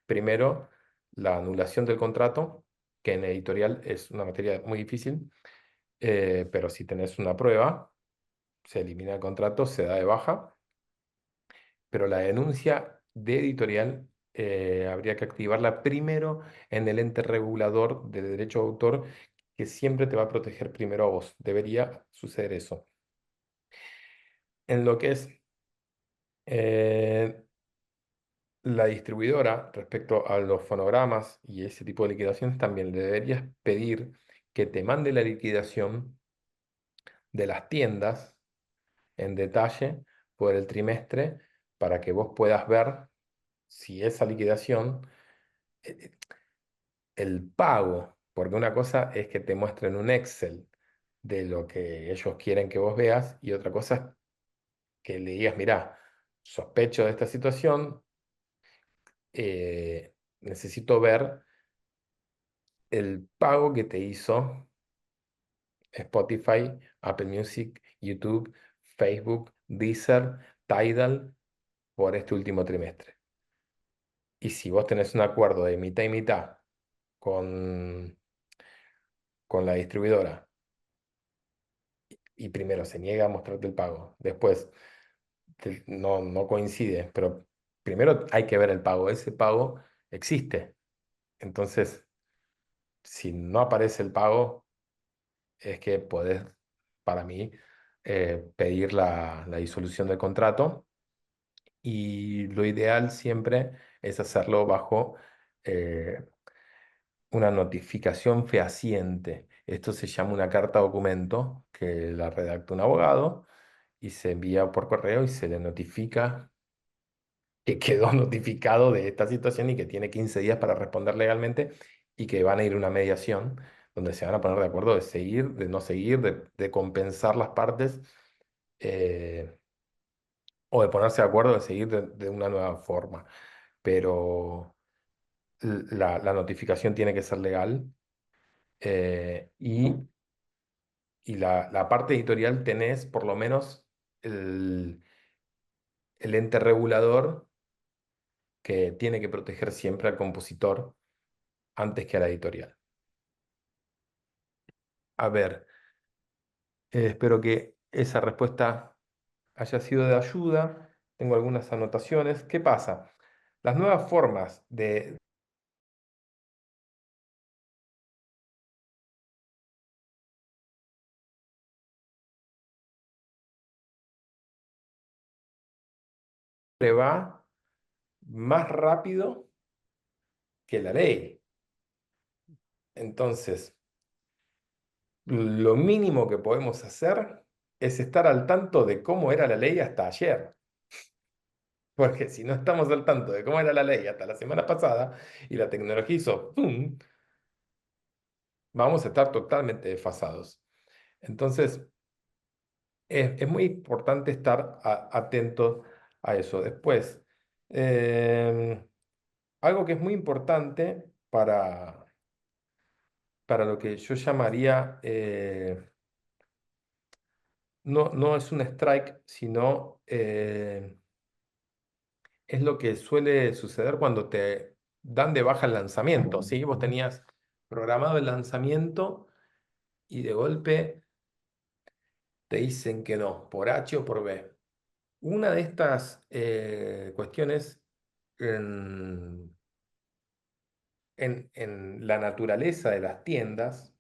primero la anulación del contrato, que en editorial es una materia muy difícil, pero si tenés una prueba, se elimina el contrato, se da de baja, pero la denuncia de editorial habría que activarla primero en el ente regulador de derecho de autor, que siempre te va a proteger primero a vos. Debería suceder eso. En lo que es eh, la distribuidora, respecto a los fonogramas y ese tipo de liquidaciones, también le deberías pedir que te mande la liquidación de las tiendas en detalle por el trimestre para que vos puedas ver si esa liquidación, eh, el pago, porque una cosa es que te muestren un Excel de lo que ellos quieren que vos veas y otra cosa es que le digas, mirá, sospecho de esta situación, necesito ver el pago que te hizo Spotify, Apple Music, YouTube, Facebook, Deezer, Tidal por este último trimestre. Y si vos tenés un acuerdo de mitad y mitad con, con la distribuidora y primero se niega a mostrarte el pago, después no coincide, pero primero hay que ver el pago, ese pago existe. Entonces, si no aparece el pago, es que podés, para mí, pedir la disolución del contrato y lo ideal siempre es hacerlo bajo eh, una notificación fehaciente. Esto se llama una carta documento que la redacta un abogado y se envía por correo y se le notifica que quedó notificado de esta situación y que tiene 15 días para responder legalmente y que van a ir a una mediación donde se van a poner de acuerdo de seguir, de no seguir, de compensar las partes eh, o de ponerse de acuerdo de seguir de una nueva forma. Pero la notificación tiene que ser legal y la parte editorial tenés por lo menos el, el ente regulador que tiene que proteger siempre al compositor antes que a la editorial. A ver, espero que esa respuesta haya sido de ayuda. Tengo algunas anotaciones. ¿Qué pasa? Las nuevas formas de va más rápido que la ley. Entonces, lo mínimo que podemos hacer es estar al tanto de cómo era la ley hasta ayer. Porque si no estamos al tanto de cómo era la ley hasta la semana pasada y la tecnología hizo ¡pum!, vamos a estar totalmente desfasados. Entonces, es muy importante estar atento a eso. Después, em, algo que es muy importante para lo que yo llamaría, no es un strike, sino es lo que suele suceder cuando te dan de baja el lanzamiento, ¿sí? Vos tenías programado el lanzamiento y de golpe te dicen que no, por H o por B. Una de estas cuestiones en, en la naturaleza de las tiendas,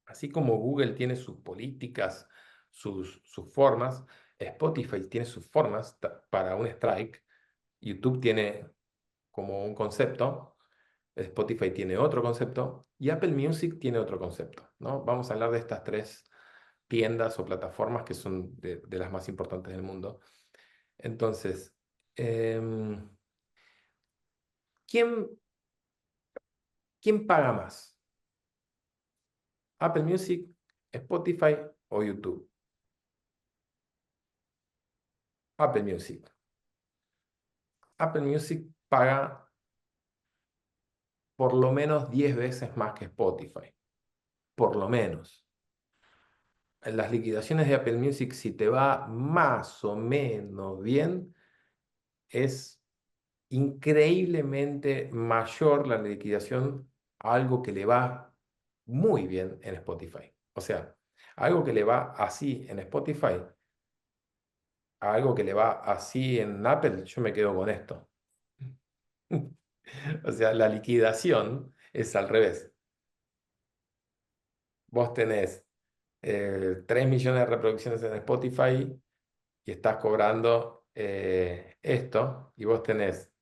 así como Google tiene sus políticas, sus formas, Spotify tiene sus formas para un strike, YouTube tiene como un concepto, Spotify tiene otro concepto y Apple Music tiene otro concepto, ¿no? Vamos a hablar de estas tres tiendas o plataformas que son de las más importantes del mundo. Entonces, em, ¿quién, quién paga más? ¿Apple Music, Spotify o YouTube? Apple Music. Apple Music paga por lo menos 10 veces más que Spotify. Por lo menos. En las liquidaciones de Apple Music, si te va más o menos bien, es increíblemente mayor la liquidación a algo que le va muy bien en Spotify. O sea, algo que le va así en Spotify, a algo que le va así en Apple, yo me quedo con esto. O sea, la liquidación es al revés. Vos tenés 3 millones de reproducciones en Spotify y estás cobrando esto, y vos tenés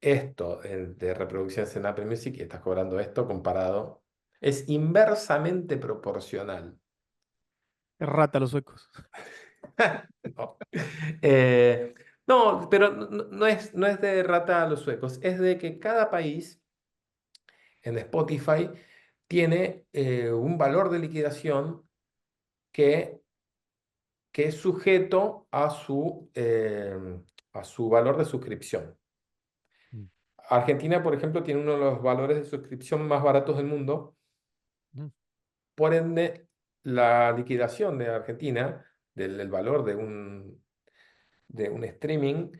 esto de reproducciones en Apple Music y estás cobrando esto comparado. Es inversamente proporcional. Es rata los suecos. No. Eh, no, pero no es de rata a los suecos, es de que cada país en Spotify tiene un valor de liquidación que, que es sujeto a su valor de suscripción. Mm, Argentina, por ejemplo, tiene uno de los valores de suscripción más baratos del mundo. mm, Por ende, la liquidación de Argentina, del valor de un streaming,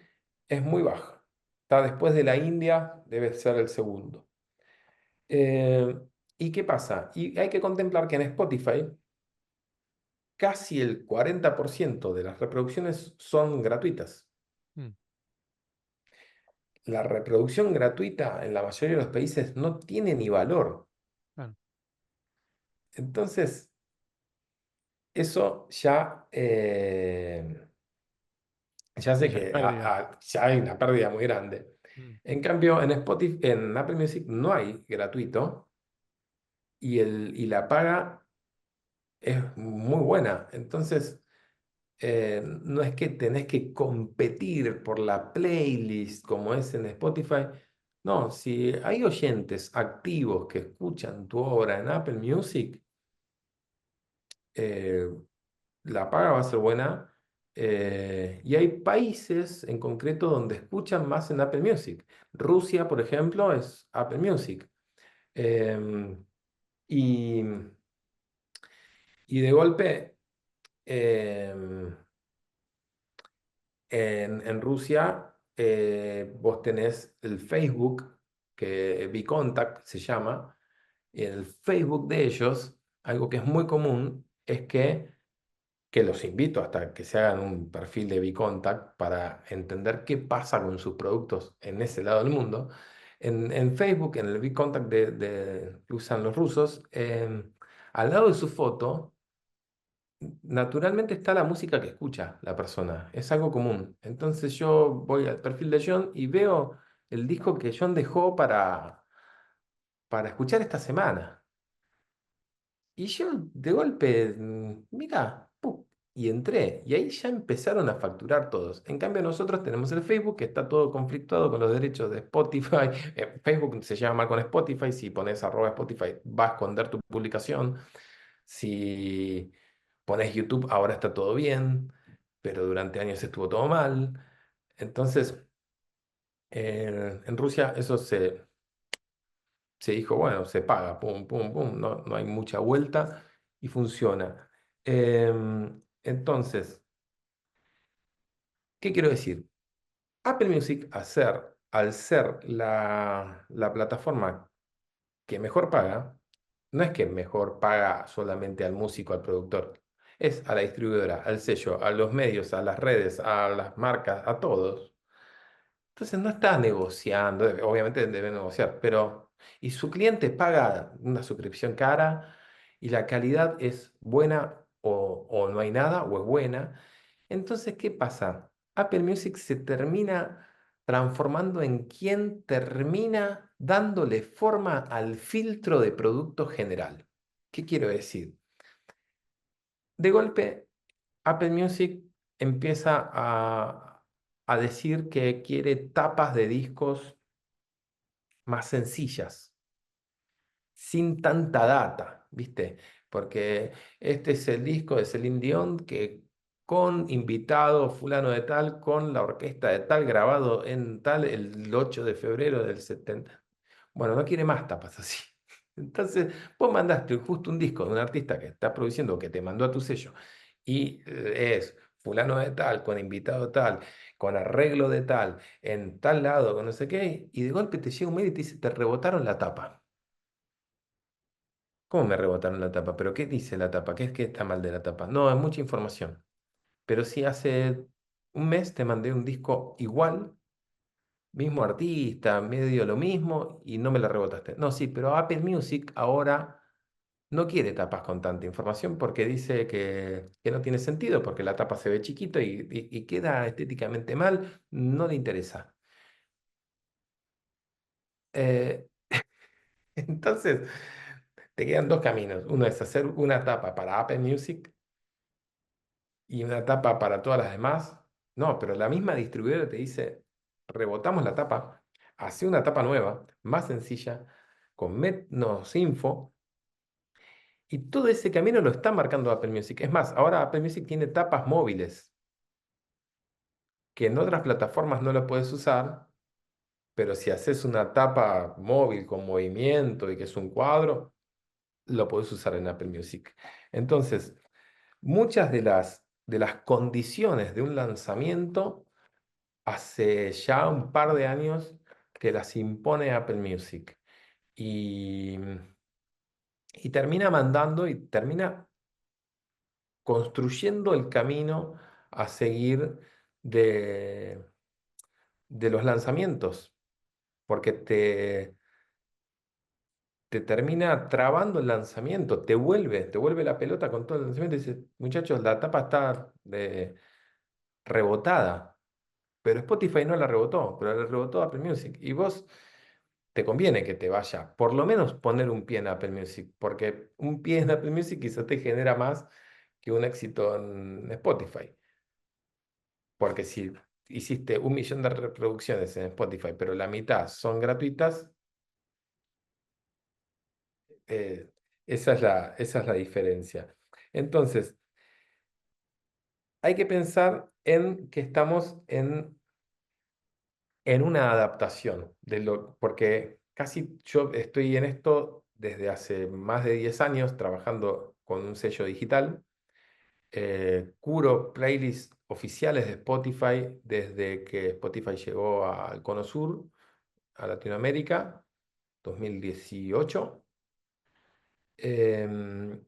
es muy baja. Está después de la India, debe ser el segundo. Eh, ¿Y qué pasa? Y hay que contemplar que en Spotify casi el 40% de las reproducciones son gratuitas. Mm, La reproducción gratuita en la mayoría de los países no tiene ni valor. claro. Entonces, eso ya, ya sé Sí, ya es que pérdida. ya hay una pérdida muy grande. Mm, En cambio, en Spotify, en Apple Music no hay gratuito y la paga es muy buena. Entonces, no es que tenés que competir por la playlist como es en Spotify. No, si hay oyentes activos que escuchan tu obra en Apple Music, eh, la paga va a ser buena. Y hay países en concreto donde escuchan más en Apple Music. Rusia, por ejemplo, es Apple Music. Em, y, y de golpe, em, en Rusia, vos tenés el Facebook, que Vkontakte se llama, y en el Facebook de ellos, algo que es muy común es que los invito hasta que se hagan un perfil de Vkontakte para entender qué pasa con sus productos en ese lado del mundo. En Facebook, en el Vkontakte que usan los rusos, al lado de su foto, naturalmente está la música que escucha la persona, es algo común. Entonces yo voy al perfil de John y veo el disco que John dejó para escuchar esta semana. Y yo de golpe, mira, y entré. Y ahí ya empezaron a facturar todos. En cambio, nosotros tenemos el Facebook que está todo conflictuado con los derechos de Spotify. Facebook se llama mal con Spotify. Si pones @Spotify, va a esconder tu publicación. Si pones YouTube, ahora está todo bien, pero durante años estuvo todo mal. Entonces, en Rusia eso se dijo, bueno, se paga, pum, pum, pum, no hay mucha vuelta y funciona. Entonces, ¿qué quiero decir? Apple Music, al ser la plataforma que mejor paga, no es que mejor paga solamente al músico, al productor, es a la distribuidora, al sello, a los medios, a las redes, a las marcas, a todos. Entonces no está negociando, obviamente debe negociar, pero y su cliente paga una suscripción cara y la calidad es buena o no hay nada o es buena. Entonces, ¿qué pasa? Apple Music se termina transformando en quien termina dándole forma al filtro de producto general. ¿Qué quiero decir? De golpe, Apple Music empieza a decir que quiere tapas de discos más sencillas, sin tanta data, ¿viste? Porque este es el disco de Celine Dion que con invitado fulano de tal, con la orquesta de tal, grabado en tal el 8 de febrero del 70. Bueno, no quiere más tapas así. Entonces, vos mandaste justo un disco de un artista que está produciendo, que te mandó a tu sello, y es fulano de tal, con invitado tal, con arreglo de tal, en tal lado, con no sé qué, y de golpe te llega un mail y te dice, te rebotaron la tapa. ¿Cómo me rebotaron la tapa? ¿Pero qué dice la tapa? ¿Qué es que está mal de la tapa? No, es mucha información. Pero si hace un mes te mandé un disco igual, mismo artista, medio lo mismo, y no me la rebotaste. No, sí, pero Apple Music ahora no quiere tapas con tanta información porque dice que no tiene sentido, porque la tapa se ve chiquito y queda estéticamente mal, no le interesa. Eh, entonces, te quedan dos caminos. Uno es hacer una tapa para Apple Music y una tapa para todas las demás. No, pero la misma distribuidora te dice, rebotamos la tapa, hace una tapa nueva, más sencilla, con menos info, y todo ese camino lo está marcando Apple Music. Es más, ahora Apple Music tiene tapas móviles, que en otras plataformas no lo puedes usar, pero si haces una tapa móvil con movimiento y que es un cuadro, lo puedes usar en Apple Music. Entonces, muchas de las condiciones de un lanzamiento hace ya un par de años que las impone Apple Music y, y termina mandando y termina construyendo el camino a seguir de, de los lanzamientos, porque te termina trabando el lanzamiento, te vuelve la pelota con todo el lanzamiento y dice, muchachos, la tapa está rebotada, pero Spotify no la rebotó, pero la rebotó Apple Music. Y vos te conviene que te vaya, por lo menos poner un pie en Apple Music, porque un pie en Apple Music quizá te genera más que un éxito en Spotify. Porque si hiciste 1 millón de reproducciones en Spotify, pero la mitad son gratuitas, eh, esa es la diferencia. Entonces, hay que pensar en que estamos en una adaptación, porque casi yo estoy en esto desde hace más de 10 años trabajando con un sello digital. Curo playlists oficiales de Spotify desde que Spotify llegó al Cono Sur, a Latinoamérica, 2018. em,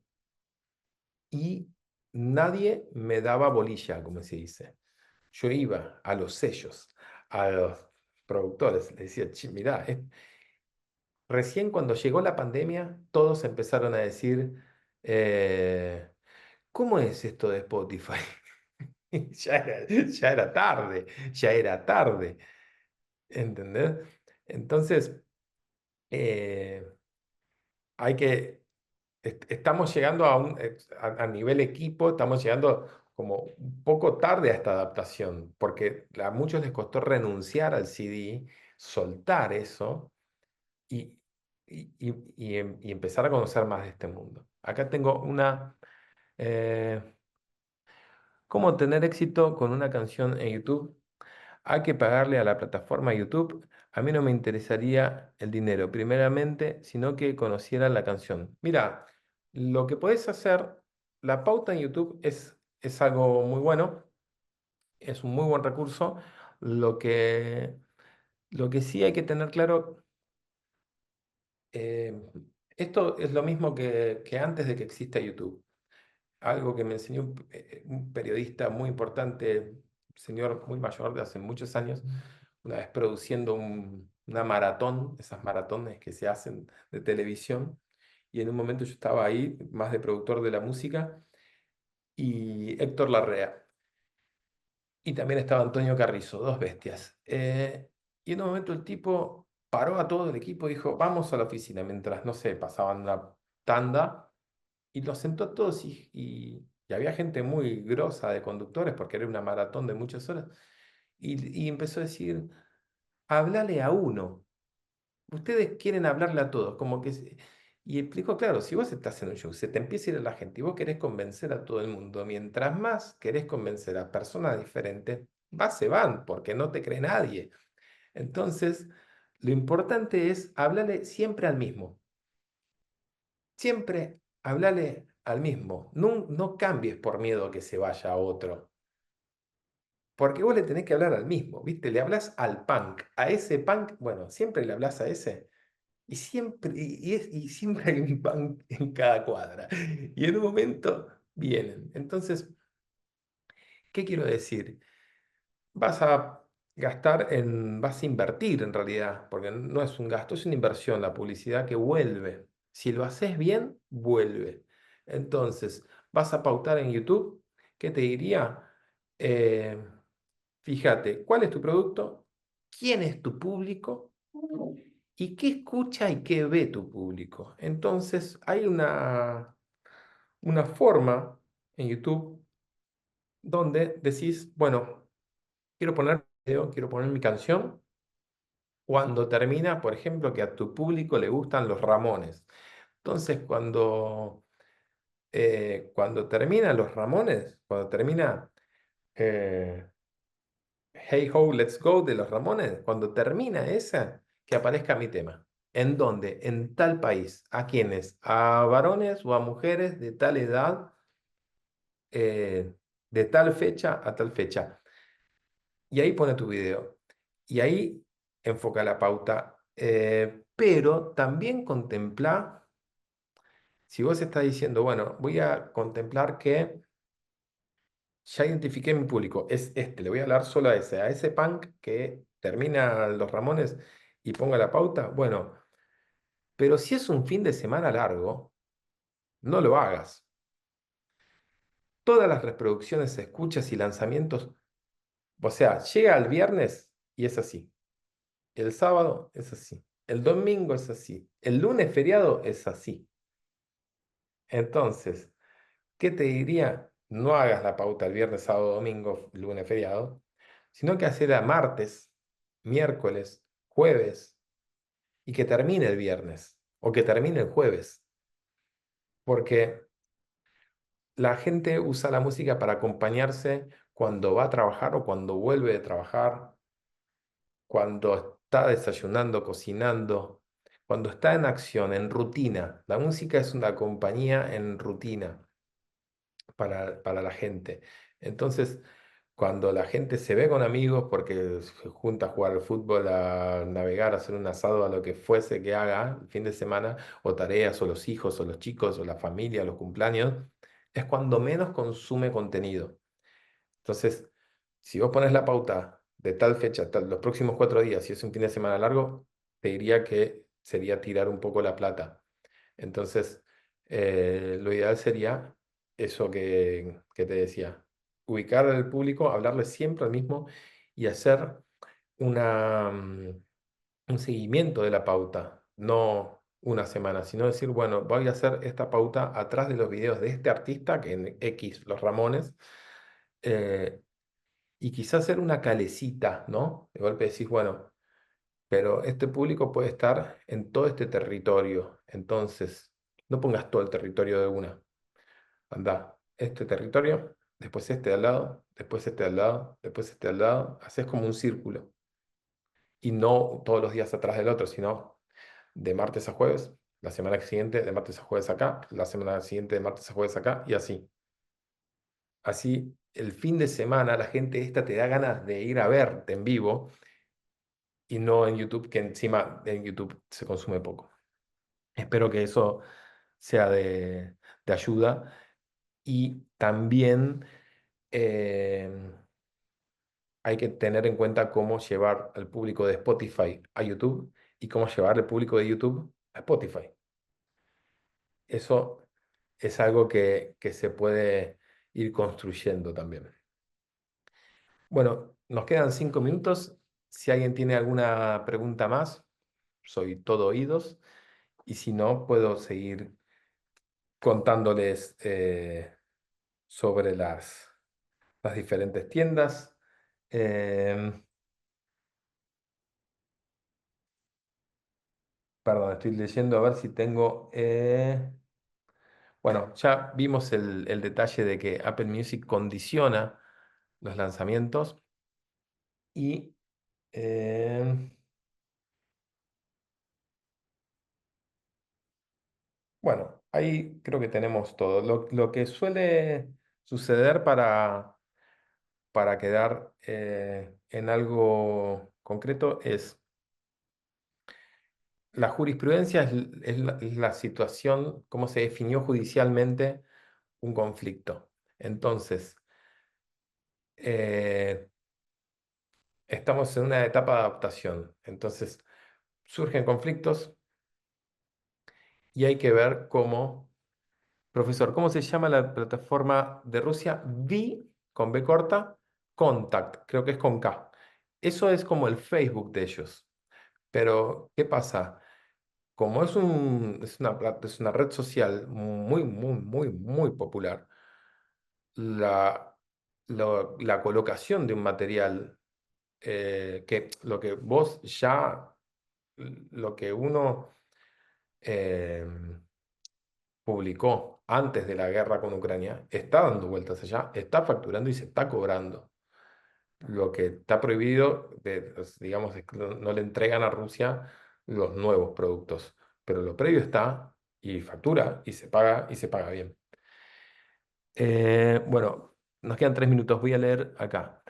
y nadie me daba bolilla, como se dice. Yo iba a los sellos, a los productores, les decía, "Che, mirá, recién cuando llegó la pandemia, todos empezaron a decir, eh, ¿cómo es esto de Spotify?" Ya era tarde, ya era tarde, ¿entendés? Entonces, eh, hay que, estamos llegando a nivel equipo, estamos llegando como un poco tarde a esta adaptación, porque a muchos les costó renunciar al CD, soltar eso y, y empezar a conocer más de este mundo. Acá tengo eh, ¿cómo tener éxito con una canción en YouTube? Hay que pagarle a la plataforma YouTube. A mí no me interesaría el dinero, primeramente, sino que conocieran la canción. Mira, lo que podés hacer, la pauta en YouTube es algo muy bueno, es un muy buen recurso. Lo que, lo que sí hay que tener claro, eh, esto es lo mismo que antes de que exista YouTube. Algo que me enseñó un periodista muy importante, un señor muy mayor de hace muchos años, una vez produciendo una maratón, esas maratones que se hacen de televisión, y en un momento yo estaba ahí, más de productor de la música, y Héctor Larrea, y también estaba Antonio Carrizo, dos bestias. Y en un momento el tipo paró a todo el equipo y dijo, vamos a la oficina, mientras, no sé, pasaban una tanda y los sentó a todos y había gente muy grosa de conductores porque era una maratón de muchas horas. Y empezó a decir, háblale a uno. Ustedes quieren hablarle a todos. Y explicó, claro, si vos estás en un show, se te empieza a ir la gente y vos querés convencer a todo el mundo, mientras más querés convencer a personas diferentes, se van porque no te cree nadie. Entonces, lo importante es hablarle siempre al mismo. Siempre hablale al mismo. No, no cambies por miedo a que se vaya a otro. Porque vos le tenés que hablar al mismo, ¿viste? Le hablas al punk. A ese punk, bueno, siempre le hablas a ese. Y siempre, y siempre hay un punk en cada cuadra. Y en un momento vienen. Entonces, ¿qué quiero decir? Vas a vas a invertir en realidad, porque no es un gasto, es una inversión, la publicidad que vuelve. Si lo haces bien, vuelve. Entonces, vas a pautar en YouTube, ¿qué te diría? Eh, Fíjate, ¿cuál es tu producto? ¿Quién es tu público? ¿Y qué escucha y qué ve tu público? Entonces, hay una forma en YouTube donde decís, bueno, quiero poner video, quiero poner mi canción. Cuando termina, por ejemplo, que a tu público le gustan los Ramones. Entonces, cuando termina los Ramones, cuando termina eh, Hey Ho, Let's Go de los Ramones, cuando termina esa, que aparezca mi tema. ¿En dónde? En tal país. ¿A quiénes? A varones o a mujeres de tal edad, de tal fecha a tal fecha. y ahí pone tu video. Y ahí enfoca la pauta. Pero también contempla, si vos estás diciendo, bueno, voy a contemplar que ya identifiqué mi público, es este, le voy a hablar solo a ese punk que termina Los Ramones y ponga la pauta, bueno, pero si es un fin de semana largo, no lo hagas. Todas las reproducciones, escuchas y lanzamientos, o sea, llega el viernes y es así. El sábado es así. El domingo es así. El lunes feriado es así. Entonces, ¿qué te diría? No hagas la pauta el viernes, sábado, domingo, lunes feriado, sino que hacerla martes, miércoles, jueves y que termine el viernes o que termine el jueves. Porque la gente usa la música para acompañarse cuando va a trabajar o cuando vuelve de trabajar, cuando está desayunando, cocinando, cuando está en acción, en rutina. La música es una compañía en rutina para la gente. Entonces, cuando la gente se ve con amigos porque se junta a jugar al fútbol, a navegar, a hacer un asado, a lo que fuese que haga el fin de semana, o tareas, o los hijos, o los chicos, o la familia, los cumpleaños, es cuando menos consume contenido. Entonces, si vos pones la pauta de tal fecha, los próximos 4 días, si es un fin de semana largo, te diría que sería tirar un poco la plata. Entonces, lo ideal sería eso que te decía, ubicar al público, hablarle siempre al mismo y hacer un seguimiento de la pauta, no una semana, sino decir, bueno, voy a hacer esta pauta atrás de los videos de este artista, que en X, Los Ramones, eh, y quizás hacer una calecita, ¿no? De golpe decís, bueno, pero este público puede estar en todo este territorio, entonces no pongas todo el territorio de una. Anda, este territorio, después este de al lado, después este de al lado, después este de al lado, haces como un círculo y no todos los días atrás del otro, sino de martes a jueves, la semana siguiente de martes a jueves acá, la semana siguiente de martes a jueves acá y así. Así, el fin de semana la gente esta te da ganas de ir a verte en vivo y no en YouTube, que encima en YouTube se consume poco. Espero que eso sea de ayuda y también eh, hay que tener en cuenta cómo llevar al público de Spotify a YouTube y cómo llevar al público de YouTube a Spotify. Eso es algo que se puede ir construyendo también. Bueno, nos quedan 5 minutos. Si alguien tiene alguna pregunta más, soy todo oídos. Y si no, puedo seguir contándoles sobre las diferentes tiendas. Em, Perdón, estoy leyendo a ver si tengo... bueno, ya vimos el detalle de que Apple Music condiciona los lanzamientos y... em, bueno, ahí creo que tenemos todo. Lo que suele suceder para quedar en algo concreto es la jurisprudencia, es la situación, cómo se definió judicialmente un conflicto. Entonces, eh, estamos en una etapa de adaptación. Entonces, surgen conflictos y hay que ver cómo, profesor, ¿cómo se llama la plataforma de Rusia? Con B corta, Contact, creo que es con K. Eso es como el Facebook de ellos. Pero, ¿qué pasa? Como es una red social muy, muy, muy, muy popular, la, la colocación de un material que lo que vos ya, lo que uno eh, publicó antes de la guerra con Ucrania, está dando vueltas allá, está facturando y se está cobrando. Lo que está prohibido, digamos, es que no le entregan a Rusia los nuevos productos, pero lo previo está y factura y se paga bien. Bueno, nos quedan 3 minutos, voy a leer acá.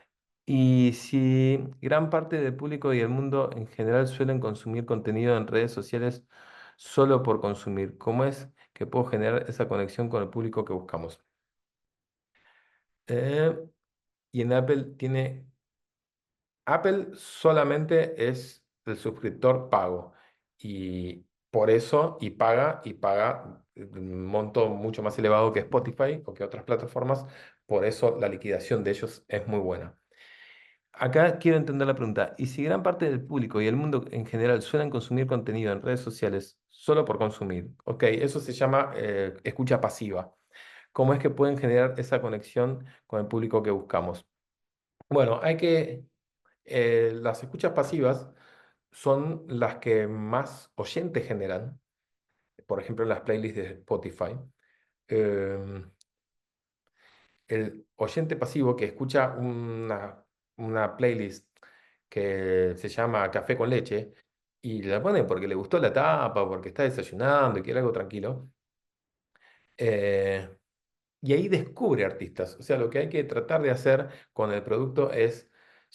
Y si gran parte del público y el mundo en general suelen consumir contenido en redes sociales solo por consumir, ¿cómo es que puedo generar esa conexión con el público que buscamos? Eh, y en Apple solamente es el suscriptor pago y por eso y paga un monto mucho más elevado que Spotify o que otras plataformas, por eso la liquidación de ellos es muy buena. Acá quiero entender la pregunta. ¿Y si gran parte del público y el mundo en general suelen consumir contenido en redes sociales solo por consumir? Ok, eso se llama escucha pasiva. ¿Cómo es que pueden generar esa conexión con el público que buscamos? Bueno, las escuchas pasivas son las que más oyentes generan, por ejemplo, en las playlists de Spotify. Em, el oyente pasivo que escucha una playlist que se llama Café con leche y la pone porque le gustó la tapa, porque está desayunando y quiere algo tranquilo. eh, y ahí descubre artistas. O sea, lo que hay que tratar de hacer con el producto es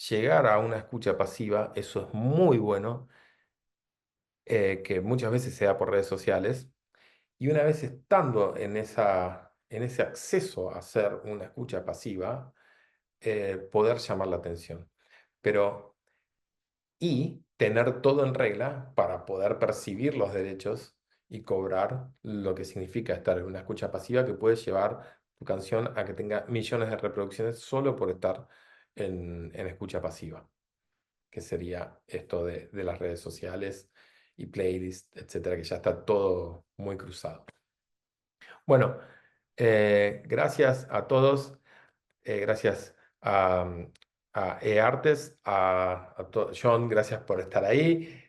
llegar a una escucha pasiva. Eso es muy bueno, que muchas veces se da por redes sociales. Y una vez estando en ese acceso a hacer una escucha pasiva, poder llamar la atención. Pero, y tener todo en regla para poder percibir los derechos y cobrar lo que significa estar en una escucha pasiva que puede llevar tu canción a que tenga millones de reproducciones solo por estar en escucha pasiva, que sería esto de las redes sociales y playlists, etcétera, que ya está todo muy cruzado. Bueno, gracias a todos. Gracias a eArtes, John, gracias por estar ahí.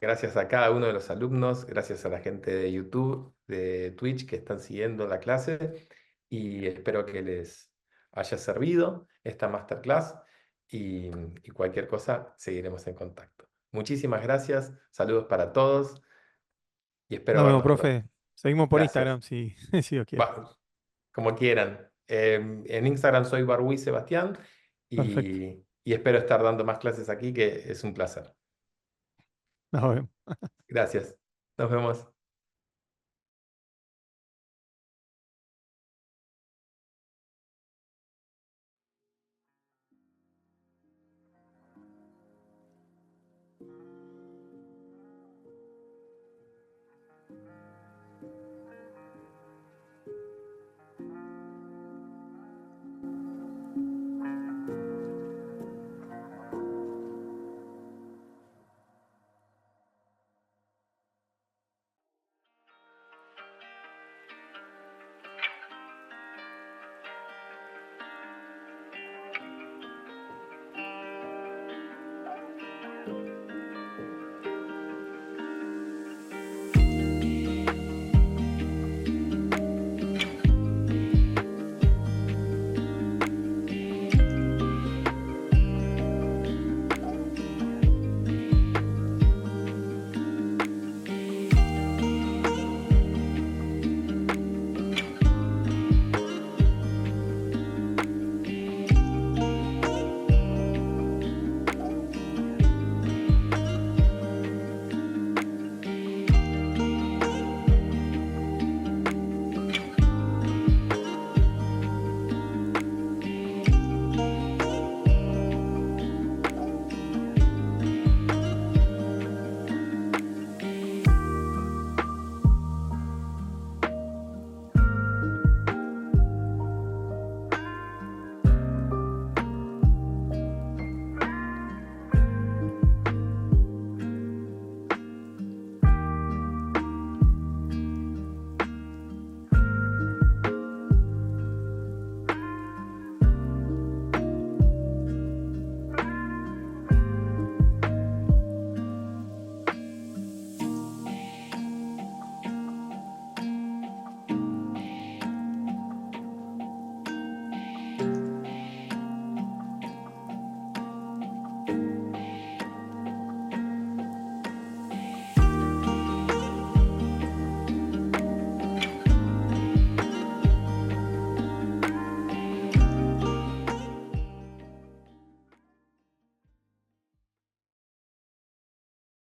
Gracias a cada uno de los alumnos, gracias a la gente de YouTube, de Twitch que están siguiendo la clase y espero que les haya servido esta masterclass y, y cualquier cosa seguiremos en contacto. Muchísimas gracias, saludos para todos y espero Nos vemos, verlos pronto. profe. Seguimos por Gracias. Instagram si, si Dios quiere. Va, como quieran. En Instagram soy Barwi Sebastián Perfecto. y espero estar dando más clases aquí, que es un placer. Nos vemos. Gracias. Nos vemos.